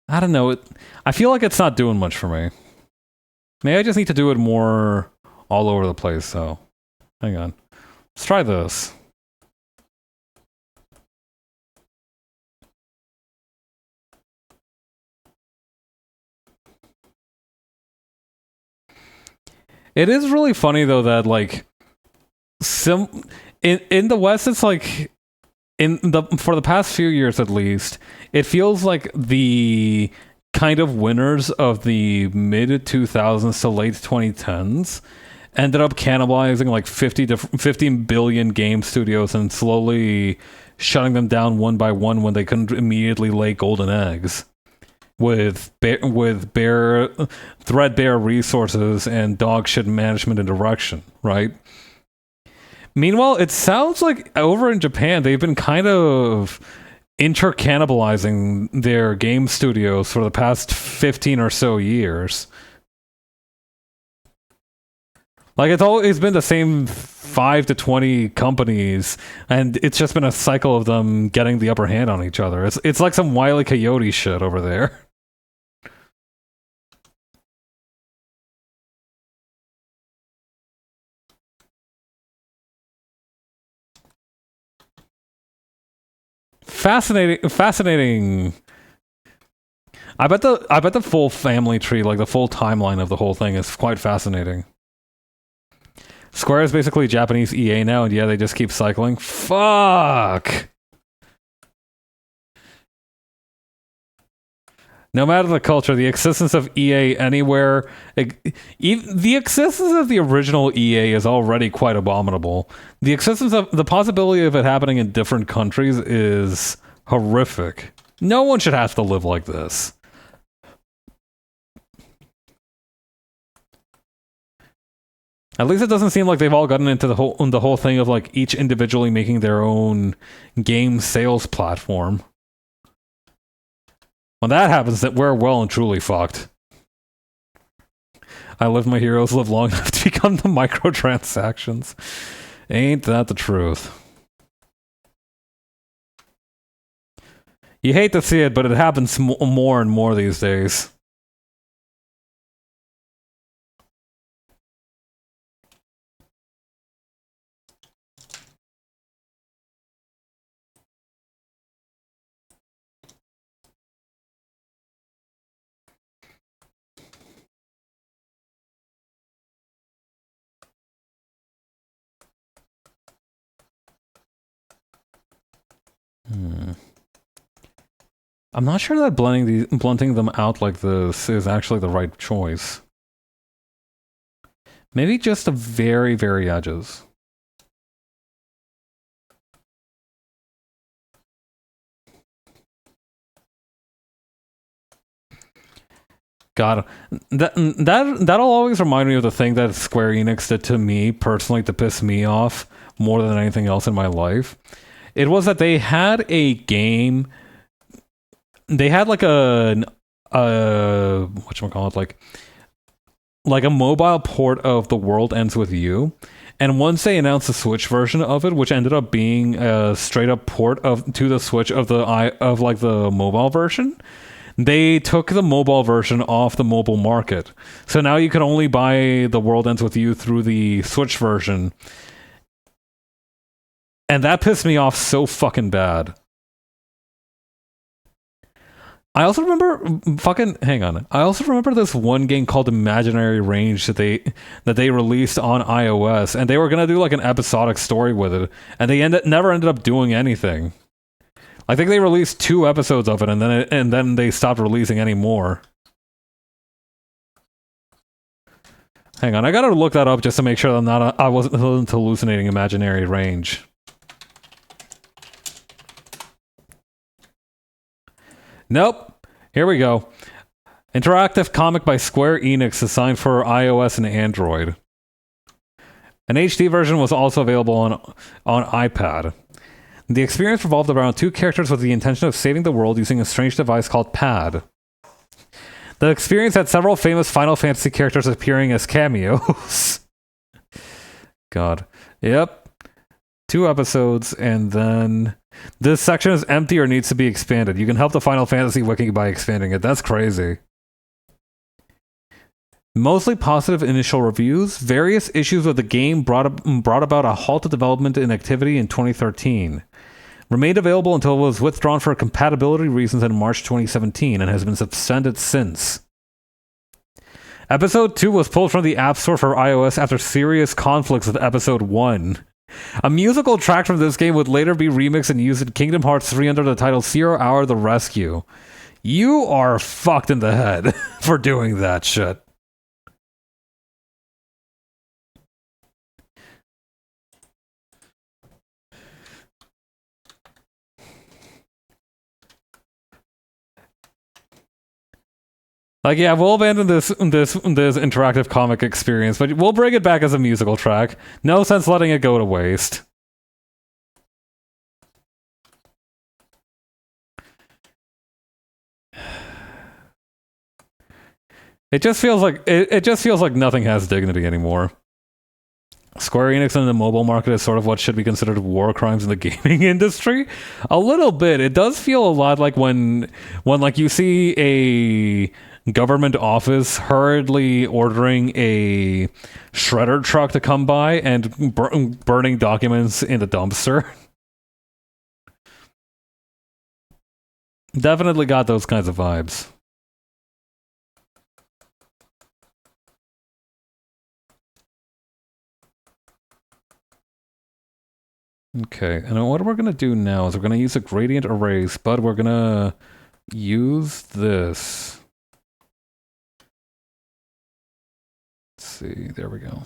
A: I don't know. I feel like it's not doing much for me. Maybe I just need to do it more all over the place, so... Hang on. Let's try this. It is really funny, though, that, like... In the West, it's like... For the past few years, at least, it feels like the kind of winners of the mid-2000s to late 2010s ended up cannibalizing like 15 billion game studios and slowly shutting them down one by one when they couldn't immediately lay golden eggs with bare threadbare resources and dog shit management and direction, right? Meanwhile, it sounds like over in Japan they've been kind of intercannibalizing their game studios for the past 15 or so years. Like, it's always been the same 5 to 20 companies, and it's just been a cycle of them getting the upper hand on each other. It's like some Wile E. Coyote shit over there. Fascinating. I bet the full family tree, like the full timeline of the whole thing, is quite fascinating. Square is basically Japanese EA now, and yeah, they just keep cycling. Fuck! No matter the culture, the existence of EA anywhere, the existence of the original EA is already quite abominable. The existence of the possibility of it happening in different countries is horrific. No one should have to live like this. At least it doesn't seem like they've all gotten into the whole thing of like each individually making their own game sales platform. When that happens, that we're well and truly fucked. I live my heroes live long enough to become the microtransactions. Ain't that the truth? You hate to see it, but it happens more and more these days. I'm not sure that blunting them out like this is actually the right choice. Maybe just the very, very edges. God, that'll always remind me of the thing that Square Enix did to me personally to piss me off more than anything else in my life. It was that they had a game. They had like whatchamacallit, like a mobile port of The World Ends With You. And once they announced the Switch version of it, which ended up being a straight up port to the Switch of the mobile version, they took the mobile version off the mobile market. So now you can only buy The World Ends With You through the Switch version. And that pissed me off so fucking bad. I also remember hang on. I also remember this one game called Imaginary Range that they released on iOS, and they were gonna do like an episodic story with it, and they never ended up doing anything. I think they released 2 episodes of it, and then they stopped releasing any more. Hang on, I gotta look that up just to make sure that I wasn't hallucinating Imaginary Range. Nope. Here we go. Interactive comic by Square Enix designed for iOS and Android. An HD version was also available on iPad. The experience revolved around 2 characters with the intention of saving the world using a strange device called Pad. The experience had several famous Final Fantasy characters appearing as cameos. God. Yep. 2 episodes, and then this section is empty or needs to be expanded. You can help the Final Fantasy wiki by expanding it. That's crazy. Mostly positive initial reviews. Various issues of the game brought about a halt to development and activity in 2013. Remained available until it was withdrawn for compatibility reasons in March 2017 and has been suspended since. Episode 2 was pulled from the App Store for iOS after serious conflicts with Episode 1. A musical track from this game would later be remixed and used in Kingdom Hearts 3 under the title 0 Hour The Rescue. You are fucked in the head for doing that shit. Like, yeah, we'll abandon this interactive comic experience, but we'll bring it back as a musical track. No sense letting it go to waste. It just feels like nothing has dignity anymore. Square Enix in the mobile market is sort of what should be considered war crimes in the gaming industry. A little bit. It does feel a lot like when like you see a government office hurriedly ordering a shredder truck to come by and burning documents in the dumpster. Definitely got those kinds of vibes. Okay, and what we're going to do now is we're going to use a gradient erase, but we're going to use this. Let's see, there we go.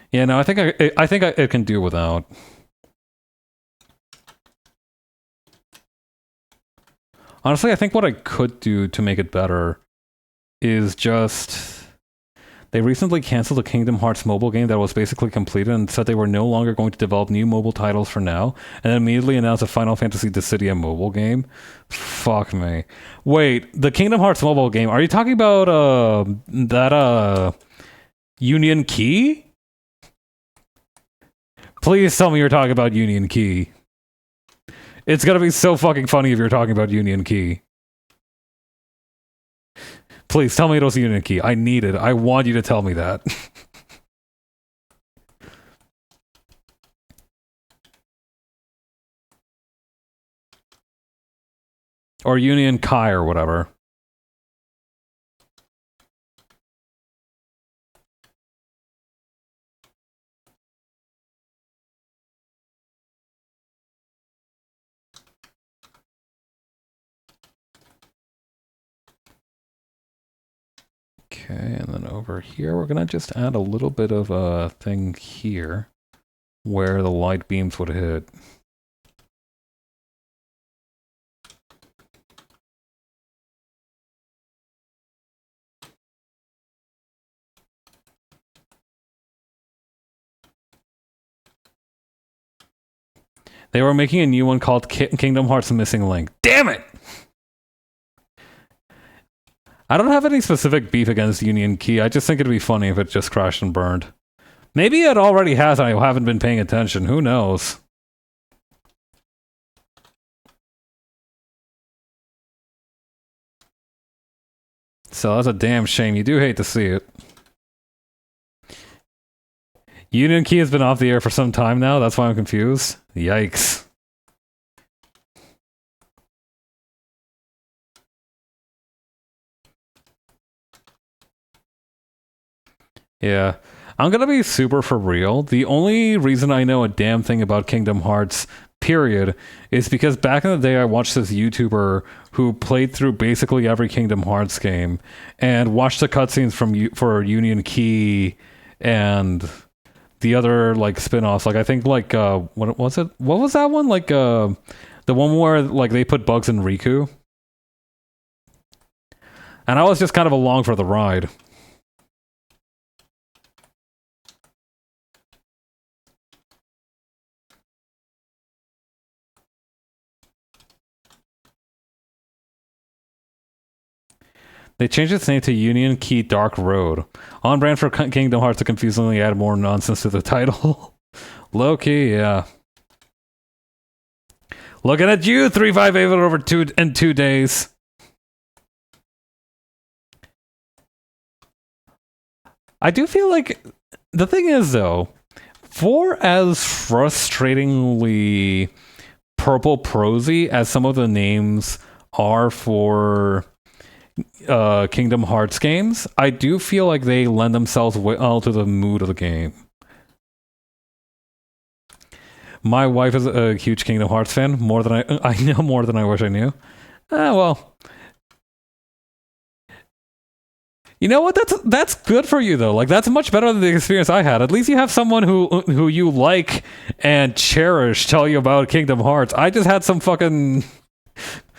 A: Yeah, no, I think I can do without. Honestly, I think what I could do to make it better is just... They recently canceled a Kingdom Hearts mobile game that was basically completed and said they were no longer going to develop new mobile titles for now, and then immediately announced a Final Fantasy Dissidia mobile game. Fuck me. Wait, the Kingdom Hearts mobile game, are you talking about that Union Key? Please tell me you're talking about Union Key. It's gonna be so fucking funny if you're talking about Union Key. Please tell me it was Union Key. I need it. I want you to tell me that. Or Union Kai or whatever. Okay, and then over here, we're gonna just add a little bit of a thing here where the light beams would hit. They were making a new one called Kingdom Hearts Missing Link. Damn it! I don't have any specific beef against Union Key. I just think it'd be funny if it just crashed and burned. Maybe it already has and I haven't been paying attention. Who knows? So that's a damn shame. You do hate to see it. Union Key has been off the air for some time now. That's why I'm confused. Yikes. Yeah. I'm gonna be super for real. The only reason I know a damn thing about Kingdom Hearts, period, is because back in the day I watched this YouTuber who played through basically every Kingdom Hearts game and watched the cutscenes for Union Key and the other like spin-offs. Like I think like what was it? What was that one? Like the one where like they put bugs in Riku. And I was just kind of along for the ride. They changed its name to Union Key Dark Road. On brand for Kingdom Hearts to confusingly add more nonsense to the title. Low key, yeah. Looking at you, 358 over 2 days. I do feel like the thing is though, for as frustratingly purple prosy as some of the names are for Kingdom Hearts games, I do feel like they lend themselves well to the mood of the game. My wife is a huge Kingdom Hearts fan, more than I know more than I wish I knew. Well, you know what? That's good for you though. Like that's much better than the experience I had. At least you have someone who you like and cherish tell you about Kingdom Hearts. I just had some fucking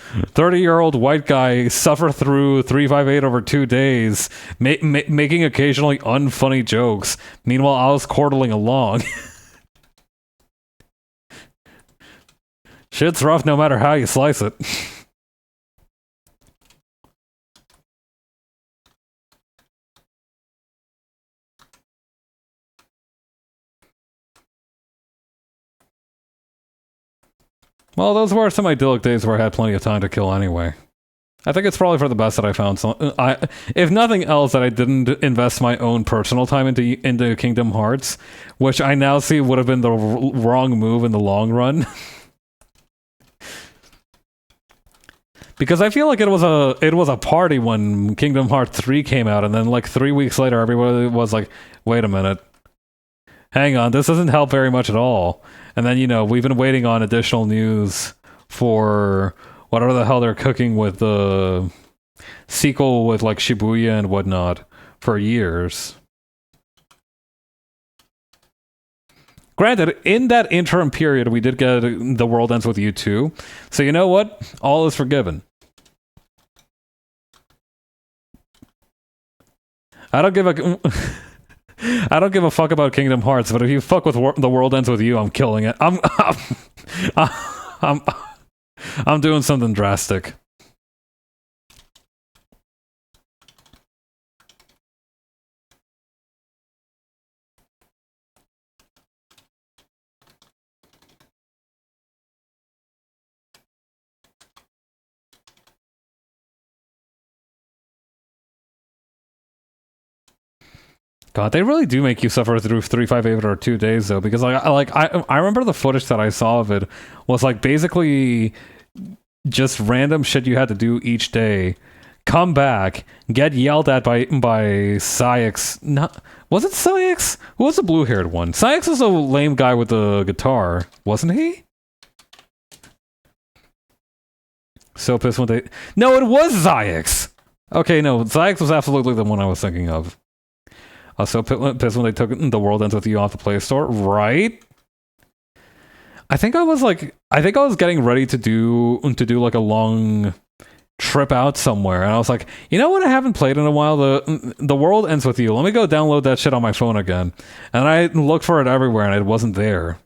A: 30-year-old white guy suffer through 358 over 2 days, making occasionally unfunny jokes. Meanwhile, I was chortling along. Shit's rough no matter how you slice it. Well, those were some idyllic days where I had plenty of time to kill anyway. I think it's probably for the best that I found some. If nothing else, that I didn't invest my own personal time into Kingdom Hearts, which I now see would have been the wrong move in the long run. Because I feel like it was a party when Kingdom Hearts 3 came out, and then like 3 weeks later, everybody was like, "Wait a minute, hang on, this doesn't help very much at all." And then, you know, we've been waiting on additional news for whatever the hell they're cooking with the sequel with like Shibuya and whatnot for years. Granted, in that interim period, we did get The World Ends With You too. So you know what? All is forgiven. I don't give a fuck about Kingdom Hearts, but if you fuck with The World Ends With You, I'm killing it. I'm doing something drastic. God, they really do make you suffer through 358 or 2 days though, because I remember the footage that I saw of it was like basically just random shit you had to do each day. Come back, get yelled at by Syx. Not was it Syx? Who was the blue-haired one? Syx was a lame guy with the guitar, wasn't he? So pissed when they. No, it was Syx. Okay, no, Syx was absolutely the one I was thinking of. So pissed when they took The World Ends With You off the Play Store, right? I think I was getting ready to do like a long trip out somewhere, and I was like, you know what, I haven't played in a while, the World Ends With You. Let me go download that shit on my phone again. And I looked for it everywhere and it wasn't there.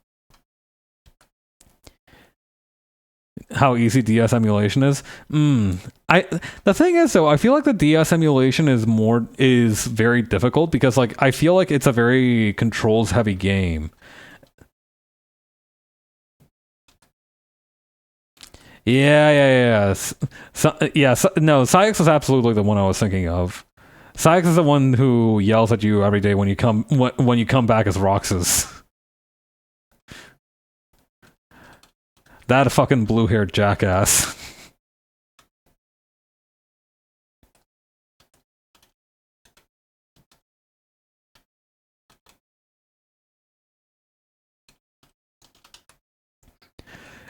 A: How easy DS emulation is? The thing is though, I feel like the DS emulation is very difficult because like I feel like it's a very controls heavy game. Yeah. No, Syx is absolutely the one I was thinking of. Syx is the one who yells at you every day when you come back as Roxas. That fucking blue-haired jackass.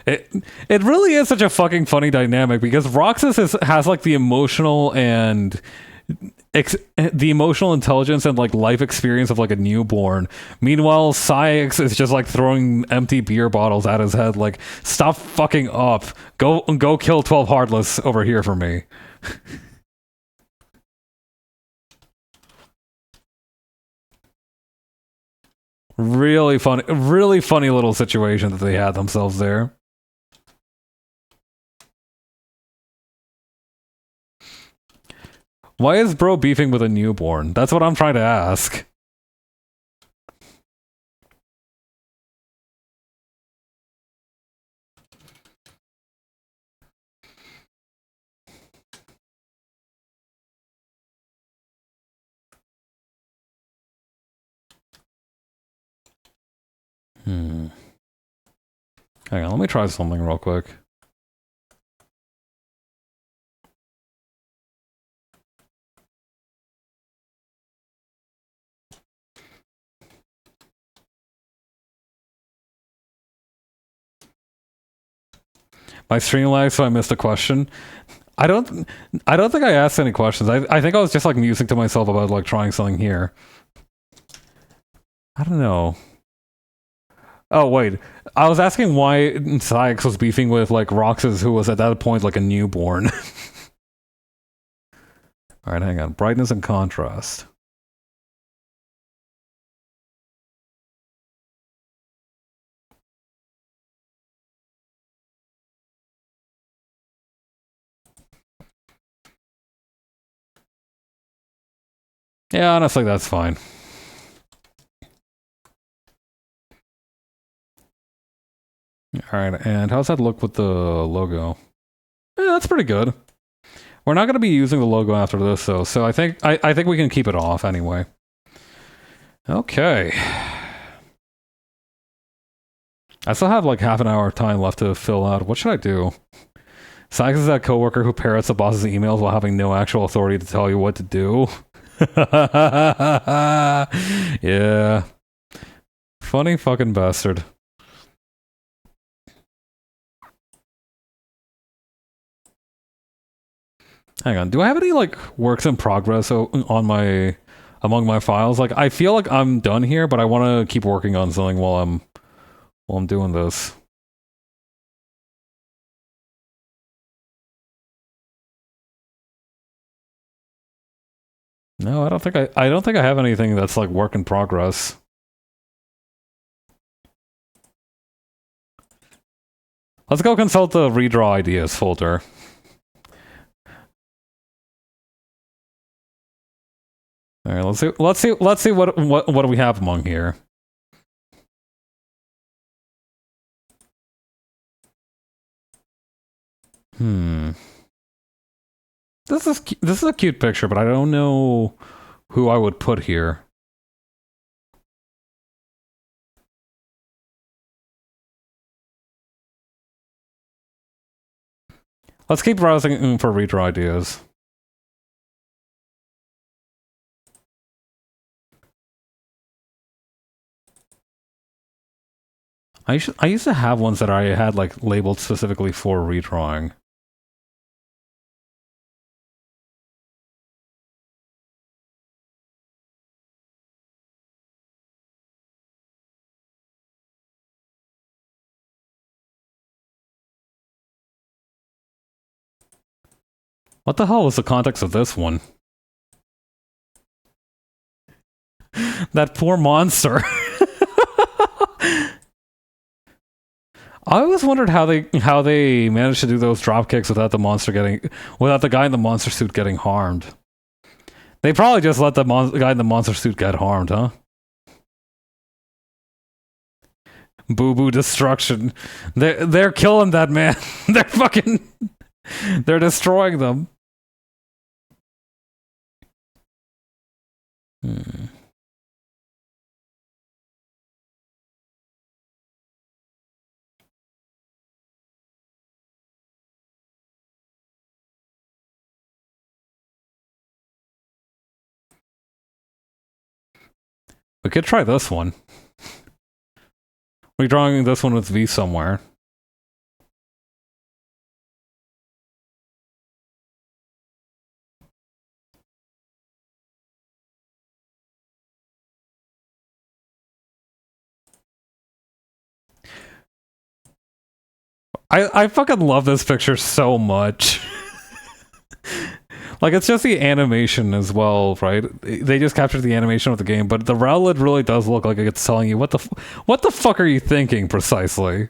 A: It really is such a fucking funny dynamic because Roxas has like the emotional and the emotional intelligence and like life experience of like a newborn. Meanwhile, Syx is just like throwing empty beer bottles at his head. Like, stop fucking up. Go kill 12 Heartless over here for me. Really funny little situation that they had themselves there. Why is bro beefing with a newborn? That's what I'm trying to ask. Hang on, let me try something real quick. My stream lag, so I missed a question. I don't think I asked any questions. I think I was just like musing to myself about like trying something here. I don't know. Oh wait, I was asking why Syx was beefing with like Roxas, who was at that point like a newborn. All right, hang on. Brightness and contrast. Yeah, honestly, that's fine. All right, and how's that look with the logo? Yeah, that's pretty good. We're not going to be using the logo after this, though, so I think we can keep it off anyway. Okay. I still have like half an hour of time left to fill out. What should I do? Syx is that coworker who parrots the boss's emails while having no actual authority to tell you what to do. Yeah. Funny fucking bastard. Hang on. Do I have any like works in progress on my among my files? Like I feel like I'm done here, but I want to keep working on something while I'm doing this. No, I don't think I have anything that's like work in progress. Let's go consult the redraw ideas folder. All right, let's see what do we have among here. This is a cute picture, but I don't know who I would put here. Let's keep browsing for redraw ideas. I used to have ones that I had like labeled specifically for redrawing. What the hell was the context of this one? That poor monster. I always wondered how they managed to do those drop kicks without the guy in the monster suit getting harmed. They probably just let the guy in the monster suit get harmed, huh? Boo boo destruction. They're killing that man. They're destroying them. We could try this one. We're drawing this one with V somewhere. I fucking love this picture so much. Like, it's just the animation as well, right? They just captured the animation of the game, but the Rowlet really does look like it's telling you what the fuck are you thinking precisely?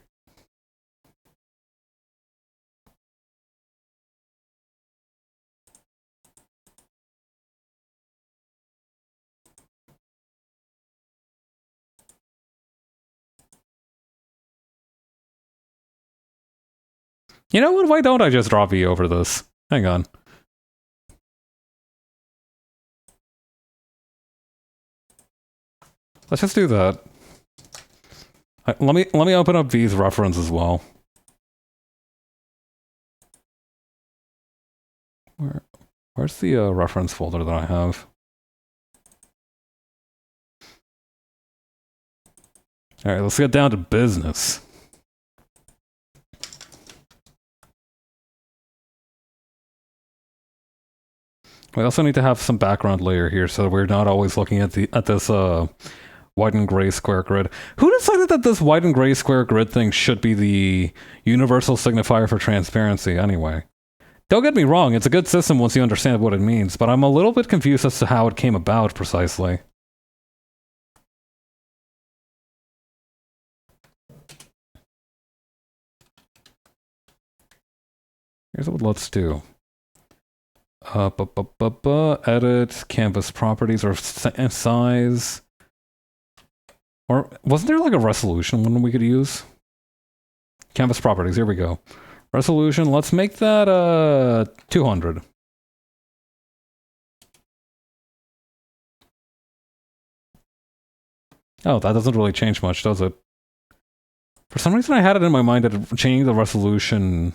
A: You know what? Why don't I just draw V over this? Hang on. Let's just do that. Let me open up V's reference as well. Where's the reference folder that I have? All right, let's get down to business. We also need to have some background layer here so we're not always looking at this white and gray square grid. Who decided that this white and gray square grid thing should be the universal signifier for transparency anyway? Don't get me wrong, it's a good system once you understand what it means, but I'm a little bit confused as to how it came about precisely. Here's what let's do. Edit canvas properties or size. Or wasn't there like a resolution one we could use? Canvas properties, here we go. Resolution, let's make that 200. Oh, that doesn't really change much, does it? For some reason I had it in my mind that changing the resolution...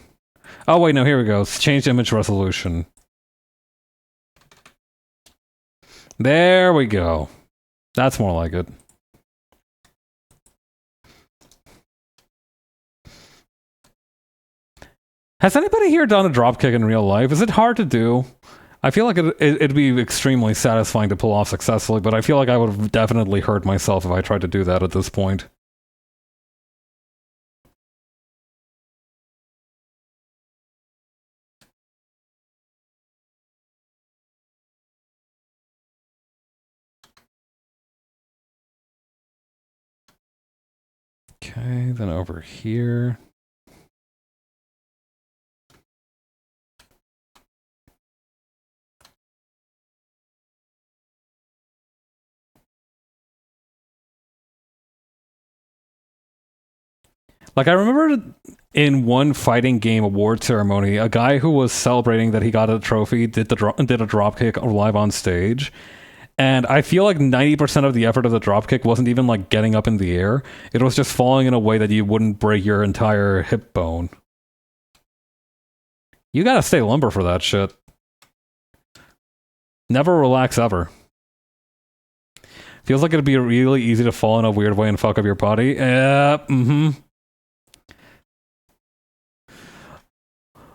A: Oh wait, no, here we go. It's change image resolution. There we go. That's more like it. Has anybody here done a dropkick in real life? Is it hard to do? I feel like it'd be extremely satisfying to pull off successfully, but I feel like I would have definitely hurt myself if I tried to do that at this point. Okay, then over here. Like, I remember in one fighting game award ceremony, a guy who was celebrating that he got a trophy did a dropkick live on stage. And I feel like 90% of the effort of the dropkick wasn't even like getting up in the air. It was just falling in a way that you wouldn't break your entire hip bone. You gotta stay limber for that shit. Never relax ever. Feels like it'd be really easy to fall in a weird way and fuck up your body.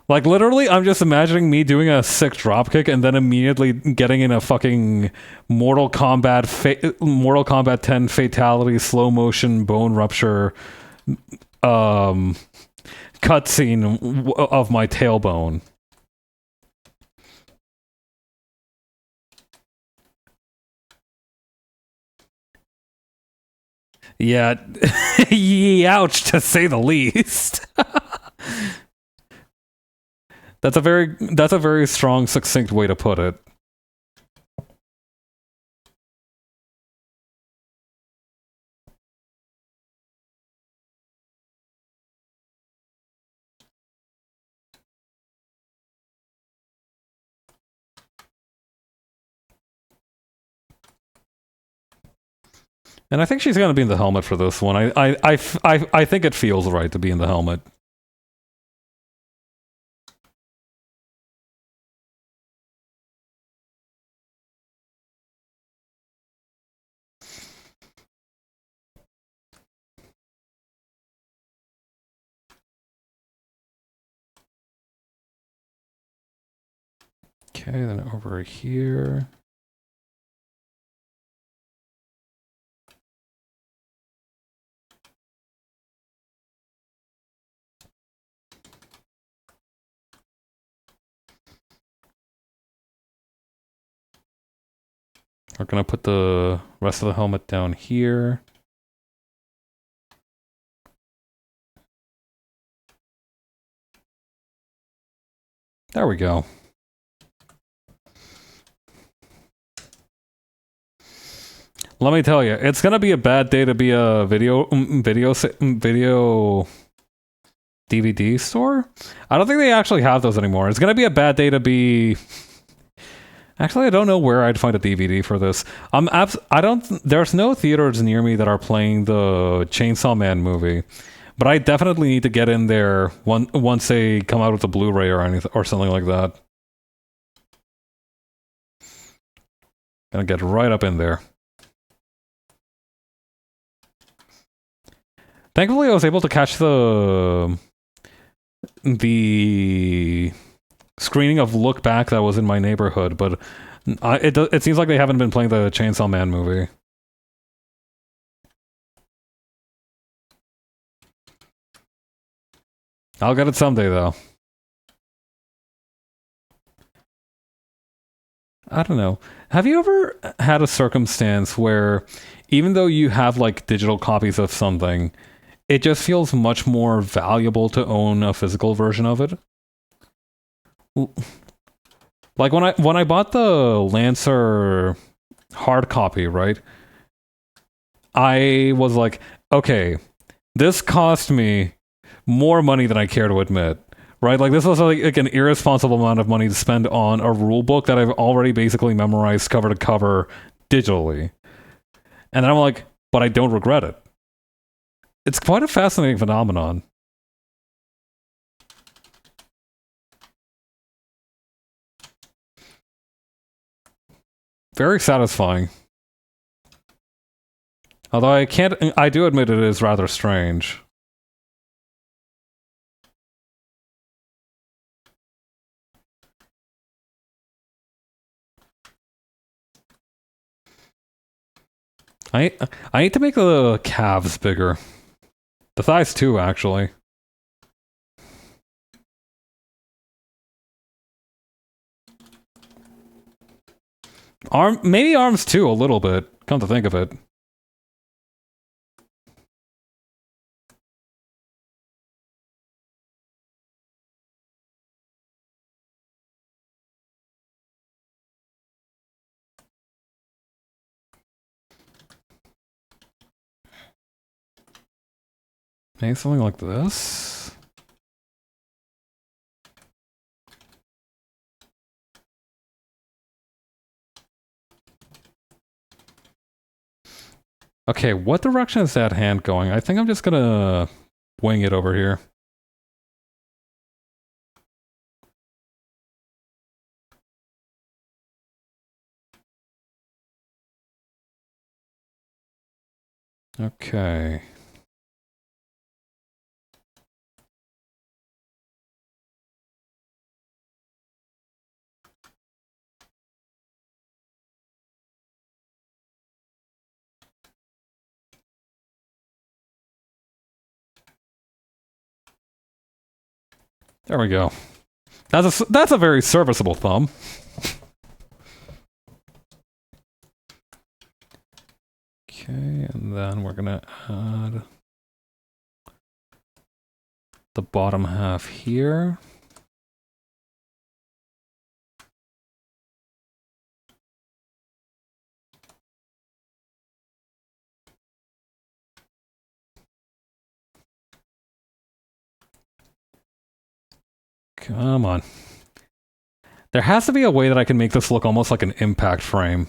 A: Like, literally, I'm just imagining me doing a sick dropkick and then immediately getting in a fucking Mortal Kombat 10 fatality, slow motion, bone rupture, cutscene of my tailbone. Yeah, ouch, to say the least. That's a very strong, succinct way to put it. And I think she's gonna be in the helmet for this one. I think it feels right to be in the helmet. Okay, then over here. We're gonna put the rest of the helmet down here. There we go. Let me tell you, it's gonna be a bad day to be a video DVD store. I don't think they actually have those anymore. It's gonna be a bad day to be. Actually, I don't know where I'd find a DVD for this. There's no theaters near me that are playing the Chainsaw Man movie, but I definitely need to get in there once they come out with a Blu-ray or anything or something like that. Gonna get right up in there. Thankfully, I was able to catch the screening of Look Back that was in my neighborhood, but it seems like they haven't been playing the Chainsaw Man movie. I'll get it someday, though. I don't know. Have you ever had a circumstance where, even though you have like digital copies of something, it just feels much more valuable to own a physical version of it? Like when I bought the Lancer hard copy, right? I was like, okay, this cost me more money than I care to admit. Right? Like this was like an irresponsible amount of money to spend on a rule book that I've already basically memorized cover to cover digitally. And then I'm like, but I don't regret it. It's quite a fascinating phenomenon. Very satisfying. Although I do admit it is rather strange. I need to make the calves bigger. The thighs too, actually. Maybe arms too, a little bit, come to think of it. Maybe something like this. Okay, what direction is that hand going? I think I'm just gonna wing it over here. Okay. There we go. That's a very serviceable thumb. Okay, and then we're gonna add the bottom half here. Come on. There has to be a way that I can make this look almost like an impact frame.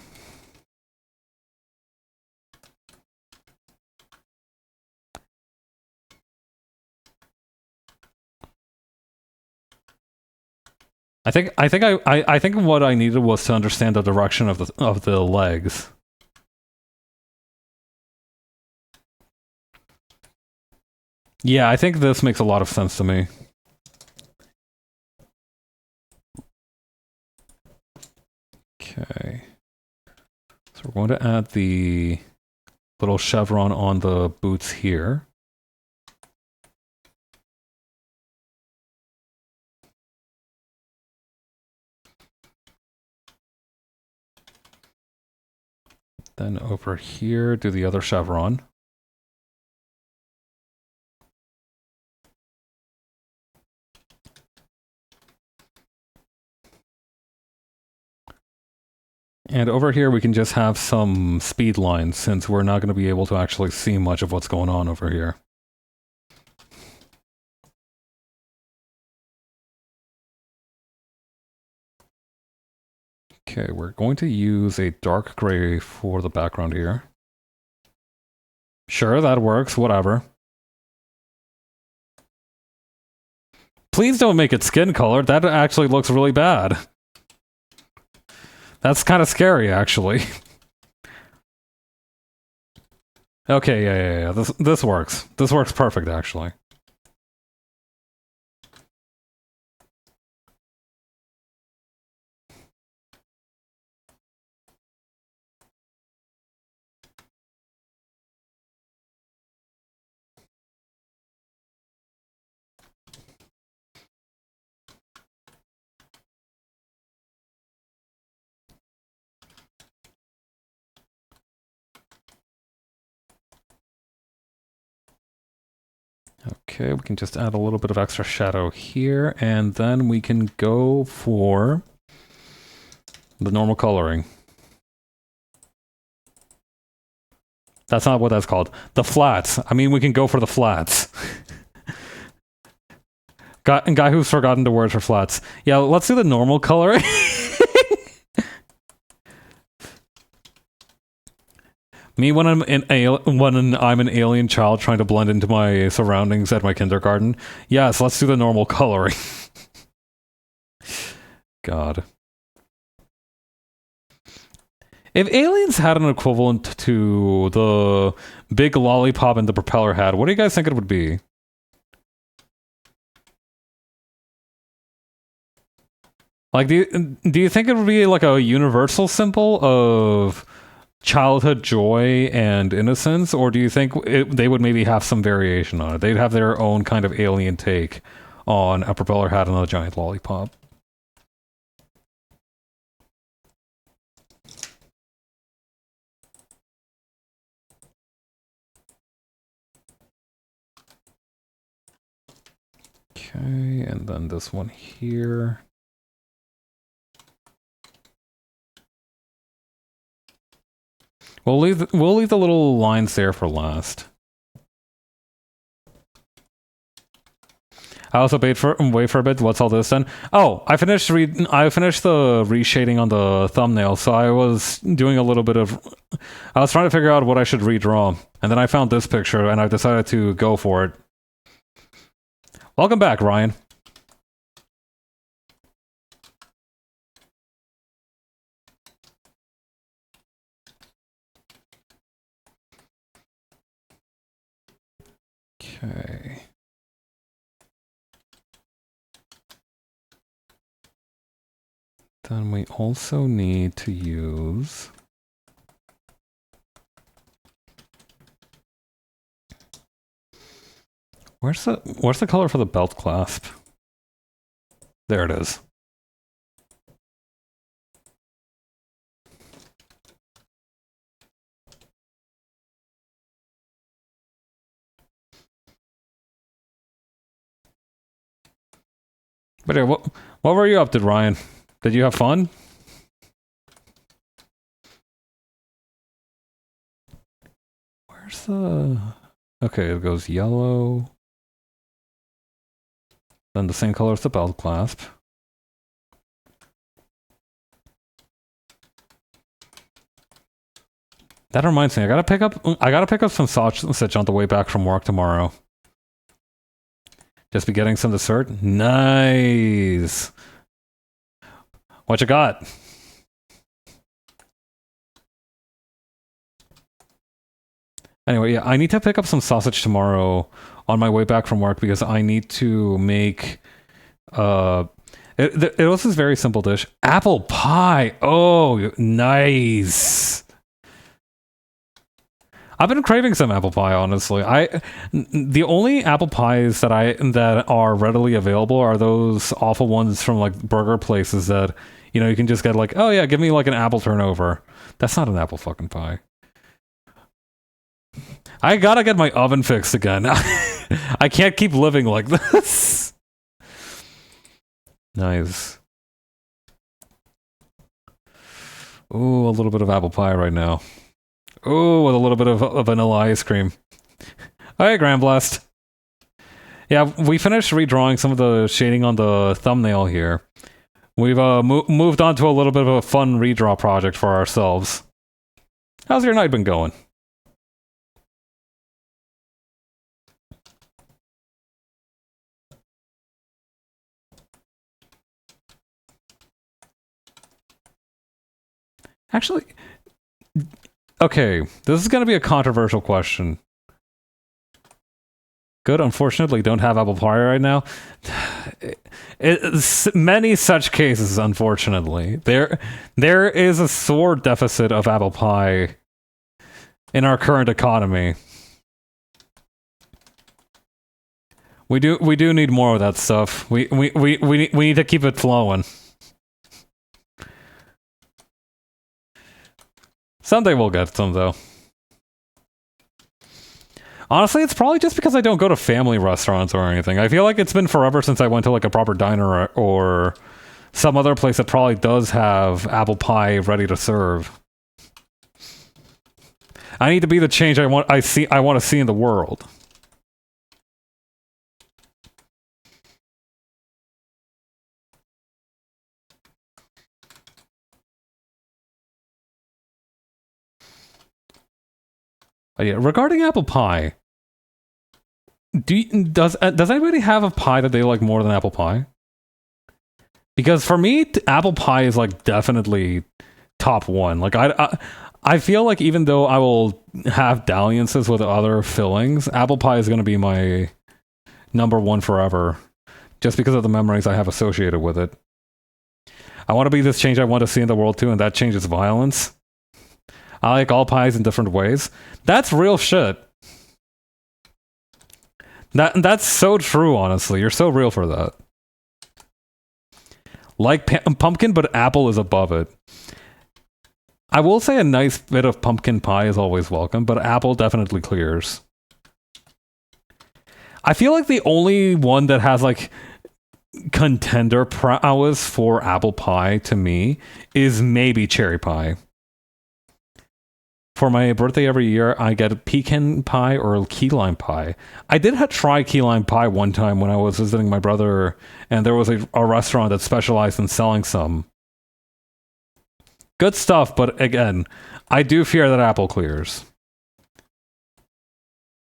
A: I think what I needed was to understand the direction of the legs. Yeah, I think this makes a lot of sense to me. Okay. So we're going to add the little chevron on the boots here. Then over here, do the other chevron. And over here, we can just have some speed lines, since we're not going to be able to actually see much of what's going on over here. Okay, we're going to use a dark gray for the background here. Sure, that works, whatever. Please don't make it skin colored, that actually looks really bad. That's kind of scary, actually. Okay, yeah. This works. This works perfect, actually. Okay, we can just add a little bit of extra shadow here, and then we can go for the normal coloring. That's not what that's called. The flats. I mean, we can go for the flats. Guy who's forgotten the word for flats. Yeah, let's do the normal coloring. Me when I'm an alien child trying to blend into my surroundings at my kindergarten. Yes, let's do the normal coloring. God. If aliens had an equivalent to the big lollipop and the propeller had, what do you guys think it would be? Like, do you think it would be like a universal symbol of childhood joy and innocence, or do you think they would maybe have some variation on it? They'd have their own kind of alien take on a propeller hat and a giant lollipop. Okay, and then this one here. We'll leave the little lines there for last. I also wait for a bit. What's all this then? Oh, I finished the reshading on the thumbnail, so I was doing a little bit of. I was trying to figure out what I should redraw, and then I found this picture, and I decided to go for it. Welcome back, Ryan. Okay. Then we also need to use... where's the color for the belt clasp? There it is. But yeah, what were you up to, Ryan? Did you have fun? Where's the... okay, it goes yellow. Then the same color as the belt clasp. That reminds me, I gotta pick up some sausage on the way back from work tomorrow. Just be getting some dessert. Nice. What you got? Anyway, yeah, I need to pick up some sausage tomorrow on my way back from work because I need to make it was this very simple dish. Apple pie. Oh, nice. I've been craving some apple pie, honestly. The only apple pies that are readily available are those awful ones from like burger places that, you know, you can just get like, oh yeah, give me like an apple turnover. That's not an apple fucking pie. I gotta get my oven fixed again. I can't keep living like this. Nice. Ooh, a little bit of apple pie right now. Ooh, with a little bit of vanilla ice cream. Alright, Grand Blast. Yeah, we finished redrawing some of the shading on the thumbnail here. We've moved on to a little bit of a fun redraw project for ourselves. How's your night been going? Actually, okay, this is going to be a controversial question. Good, unfortunately, don't have apple pie right now. Many such cases, unfortunately. There is a sore deficit of apple pie in our current economy. We do need more of that stuff. We need to keep it flowing. Someday we'll get some, though. Honestly, it's probably just because I don't go to family restaurants or anything. I feel like it's been forever since I went to like a proper diner or some other place that probably does have apple pie ready to serve. I need to be the change I want to see in the world. Yeah, regarding apple pie, does anybody have a pie that they like more than apple pie? Because for me, apple pie is like definitely top one. Like I feel like even though I will have dalliances with other fillings, apple pie is going to be my number one forever, just because of the memories I have associated with it. I want to be this change I want to see in the world too, and that change is violence. I like all pies in different ways. That's real shit. That's so true, honestly. You're so real for that. Like pumpkin, but apple is above it. I will say a nice bit of pumpkin pie is always welcome, but apple definitely clears. I feel like the only one that has like contender prowess for apple pie to me is maybe cherry pie. For my birthday every year, I get a pecan pie or key lime pie. I did try key lime pie one time when I was visiting my brother, and there was a restaurant that specialized in selling some. Good stuff, but again, I do fear that apple clears.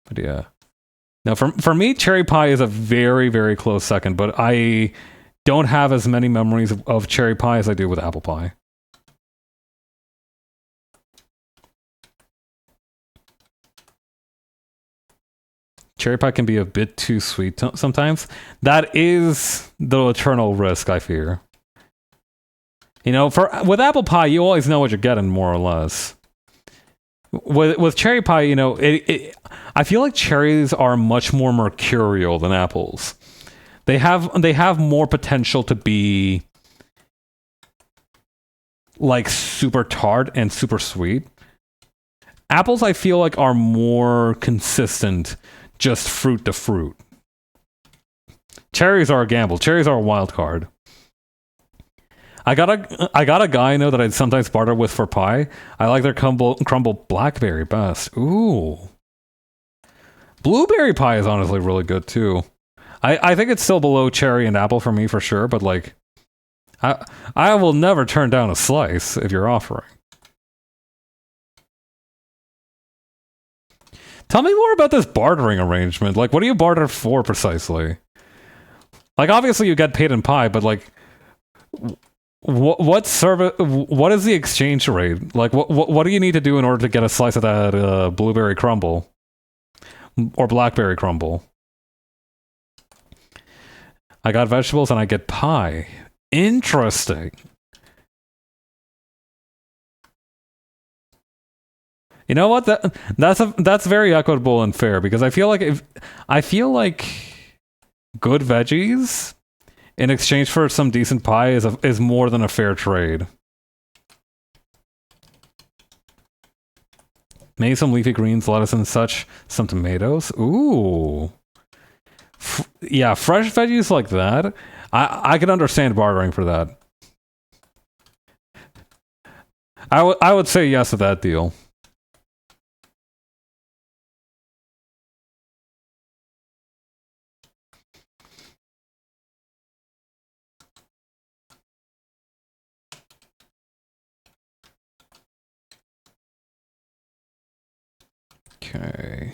A: But yeah. Now, for me, cherry pie is a very, very close second, but I don't have as many memories of cherry pie as I do with apple pie. cherry pie can be a bit too sweet sometimes. That is the eternal risk, I fear. You know, with apple pie, you always know what you're getting, more or less. With cherry pie, you know, I feel like cherries are much more mercurial than apples. They have more potential to be like super tart and super sweet. Apples, I feel like, are more consistent, just fruit to fruit. Cherries are a gamble. Cherries are a wild card. I got a guy I know that I'd sometimes barter with for pie. I like their crumble blackberry best. Ooh. Blueberry pie is honestly really good too. I think it's still below cherry and apple for me for sure, but like I will never turn down a slice if you're offering. Tell me more about this bartering arrangement. Like, what do you barter for precisely? Like, obviously you get paid in pie, but like, what service? What is the exchange rate? Like, what do you need to do in order to get a slice of that blueberry crumble or blackberry crumble? I got vegetables and I get pie. Interesting. You know what? That's very equitable and fair because I feel like good veggies in exchange for some decent pie is more than a fair trade. Maybe some leafy greens, lettuce and such, some tomatoes. Ooh. Yeah, fresh veggies like that. I can understand bartering for that. I would say yes to that deal. Okay.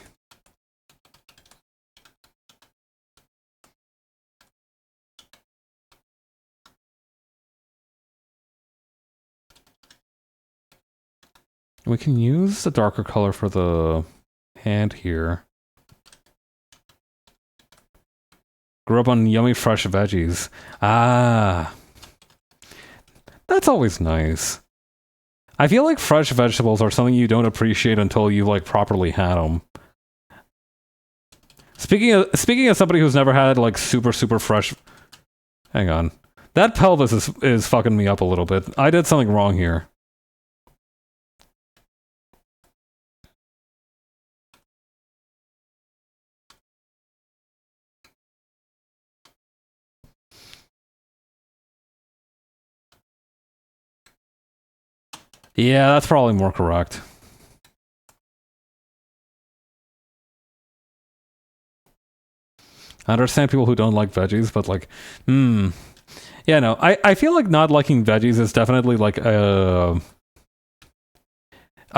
A: We can use the darker color for the hand here. Grew up on yummy fresh veggies. Ah. That's always nice. I feel like fresh vegetables are something you don't appreciate until you like properly had them. Speaking of somebody who's never had like super fresh. Hang on. That pelvis is fucking me up a little bit. I did something wrong here. Yeah, that's probably more correct. I understand people who don't like veggies, but like, yeah, no, I feel like not liking veggies is definitely like a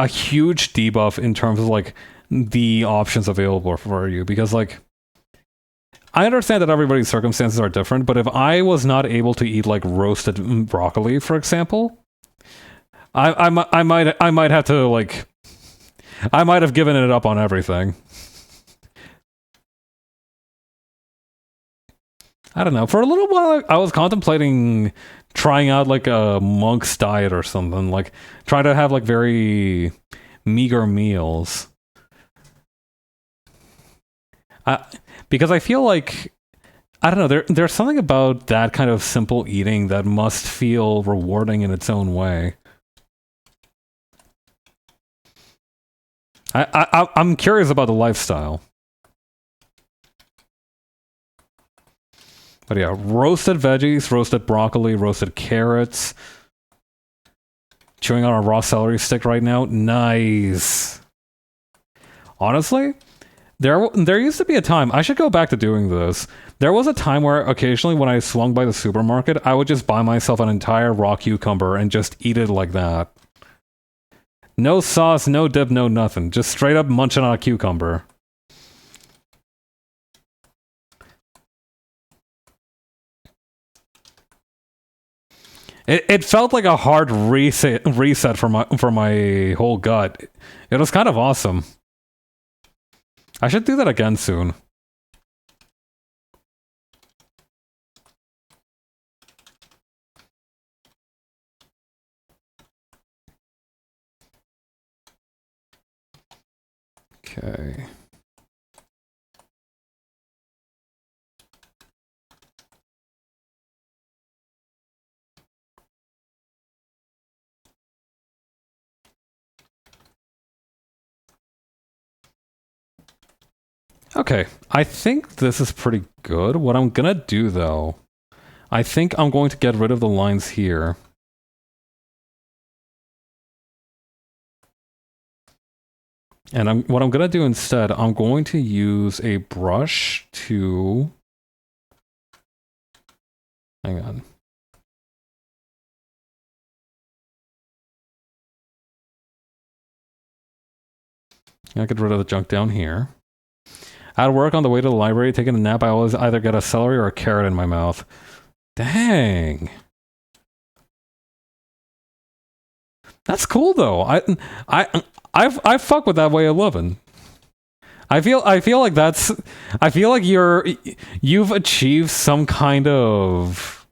A: huge debuff in terms of like the options available for you because like I understand that everybody's circumstances are different, but if I was not able to eat like roasted broccoli, for example, I might have to like I might have given it up on everything. I don't know. For a little while, I was contemplating trying out like a monk's diet or something. Like try to have like very meager meals. Because I feel like I don't know. There's something about that kind of simple eating that must feel rewarding in its own way. I'm curious about the lifestyle. But yeah, roasted veggies, roasted broccoli, roasted carrots. Chewing on a raw celery stick right now. Nice. Honestly, there used to be a time, I should go back to doing this. There was a time where occasionally when I swung by the supermarket, I would just buy myself an entire raw cucumber and just eat it like that. No sauce, no dip, no nothing. Just straight up munching on a cucumber. It felt like a hard reset for my whole gut. It was kind of awesome. I should do that again soon. Okay. Okay, I think this is pretty good. What I'm gonna do, though, I think I'm going to get rid of the lines here. And what I'm gonna do instead, I'm going to use a brush to... Hang on. I'll get rid of the junk down here. At work on the way to the library, taking a nap, I always either get a celery or a carrot in my mouth. Dang. That's cool though. I fuck with that way of living. I feel like that's I feel like you've achieved some kind of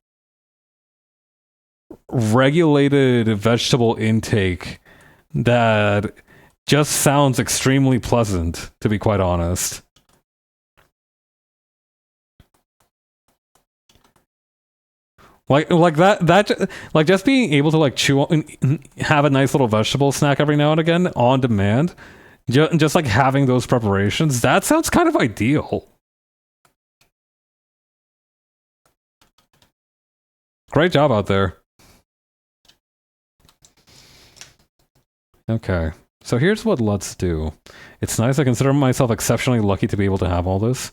A: regulated vegetable intake that just sounds extremely pleasant, to be quite honest. Like just being able to like chew and have a nice little vegetable snack every now and again on demand, just like having those preparations, that sounds kind of ideal. Great job out there. Okay, so here's what let's do. It's nice. I consider myself exceptionally lucky to be able to have all this.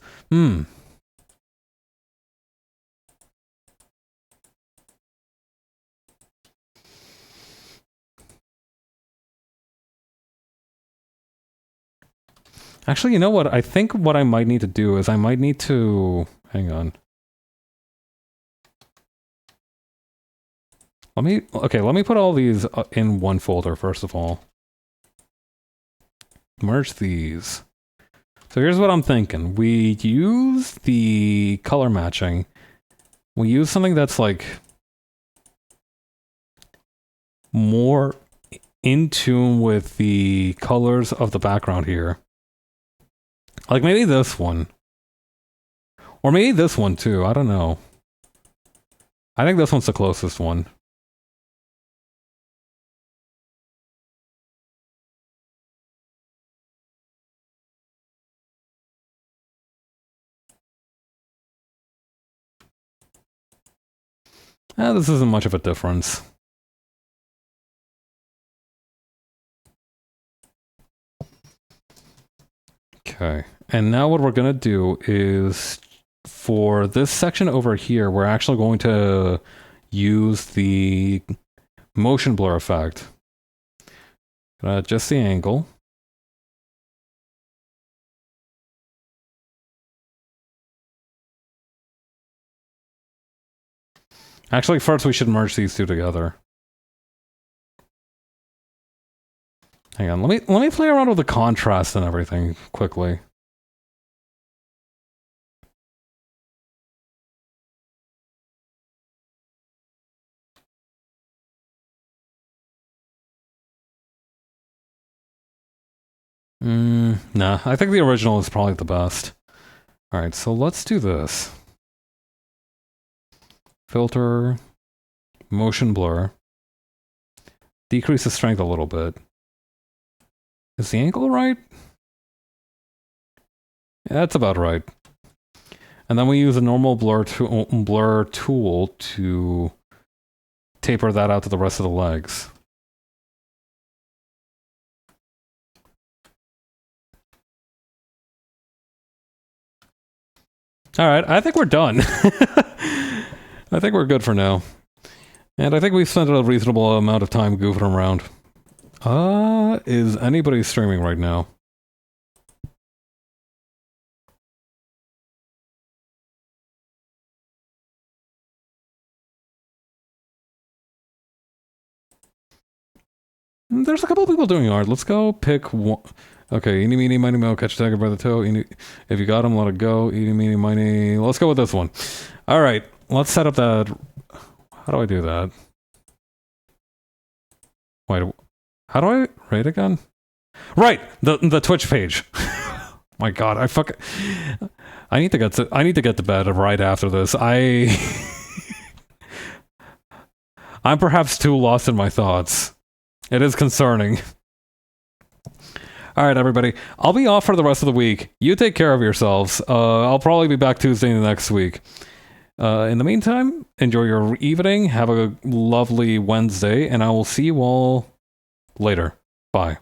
A: Actually, you know what? I think what I might need to do is I might need to... Hang on. Let me put all these in one folder, first of all. Merge these. So here's what I'm thinking. We use the color matching. We use something that's like more in tune with the colors of the background here. Like maybe this one. Or maybe this one too, I don't know. I think this one's the closest one. This isn't much of a difference. Okay, and now what we're gonna do is, for this section over here, we're actually going to use the motion blur effect. Adjust the angle. Actually, first we should merge these two together. Hang on, let me play around with the contrast and everything quickly. Nah, I think the original is probably the best. Alright, so let's do this. Filter, motion blur. Decrease the strength a little bit. Is the angle right? Yeah, that's about right. And then we use a normal blur tool to taper that out to the rest of the legs. Alright, I think we're done. I think we're good for now. And I think we've spent a reasonable amount of time goofing around. Is anybody streaming right now? There's a couple of people doing art. Let's go pick one. Okay, eeny, meeny, miny, mo, catch a tiger by the toe. If you got him, let it go. Eeny, meeny, miny. Let's go with this one. All right, let's set up that. How do I do that? Wait, how do I rate again? Right, the Twitch page. My God, I need to get to bed right after this. I'm perhaps too lost in my thoughts. It is concerning. All right, everybody. I'll be off for the rest of the week. You take care of yourselves. I'll probably be back Tuesday next week. In the meantime, enjoy your evening. Have a lovely Wednesday, and I will see you all later. Bye.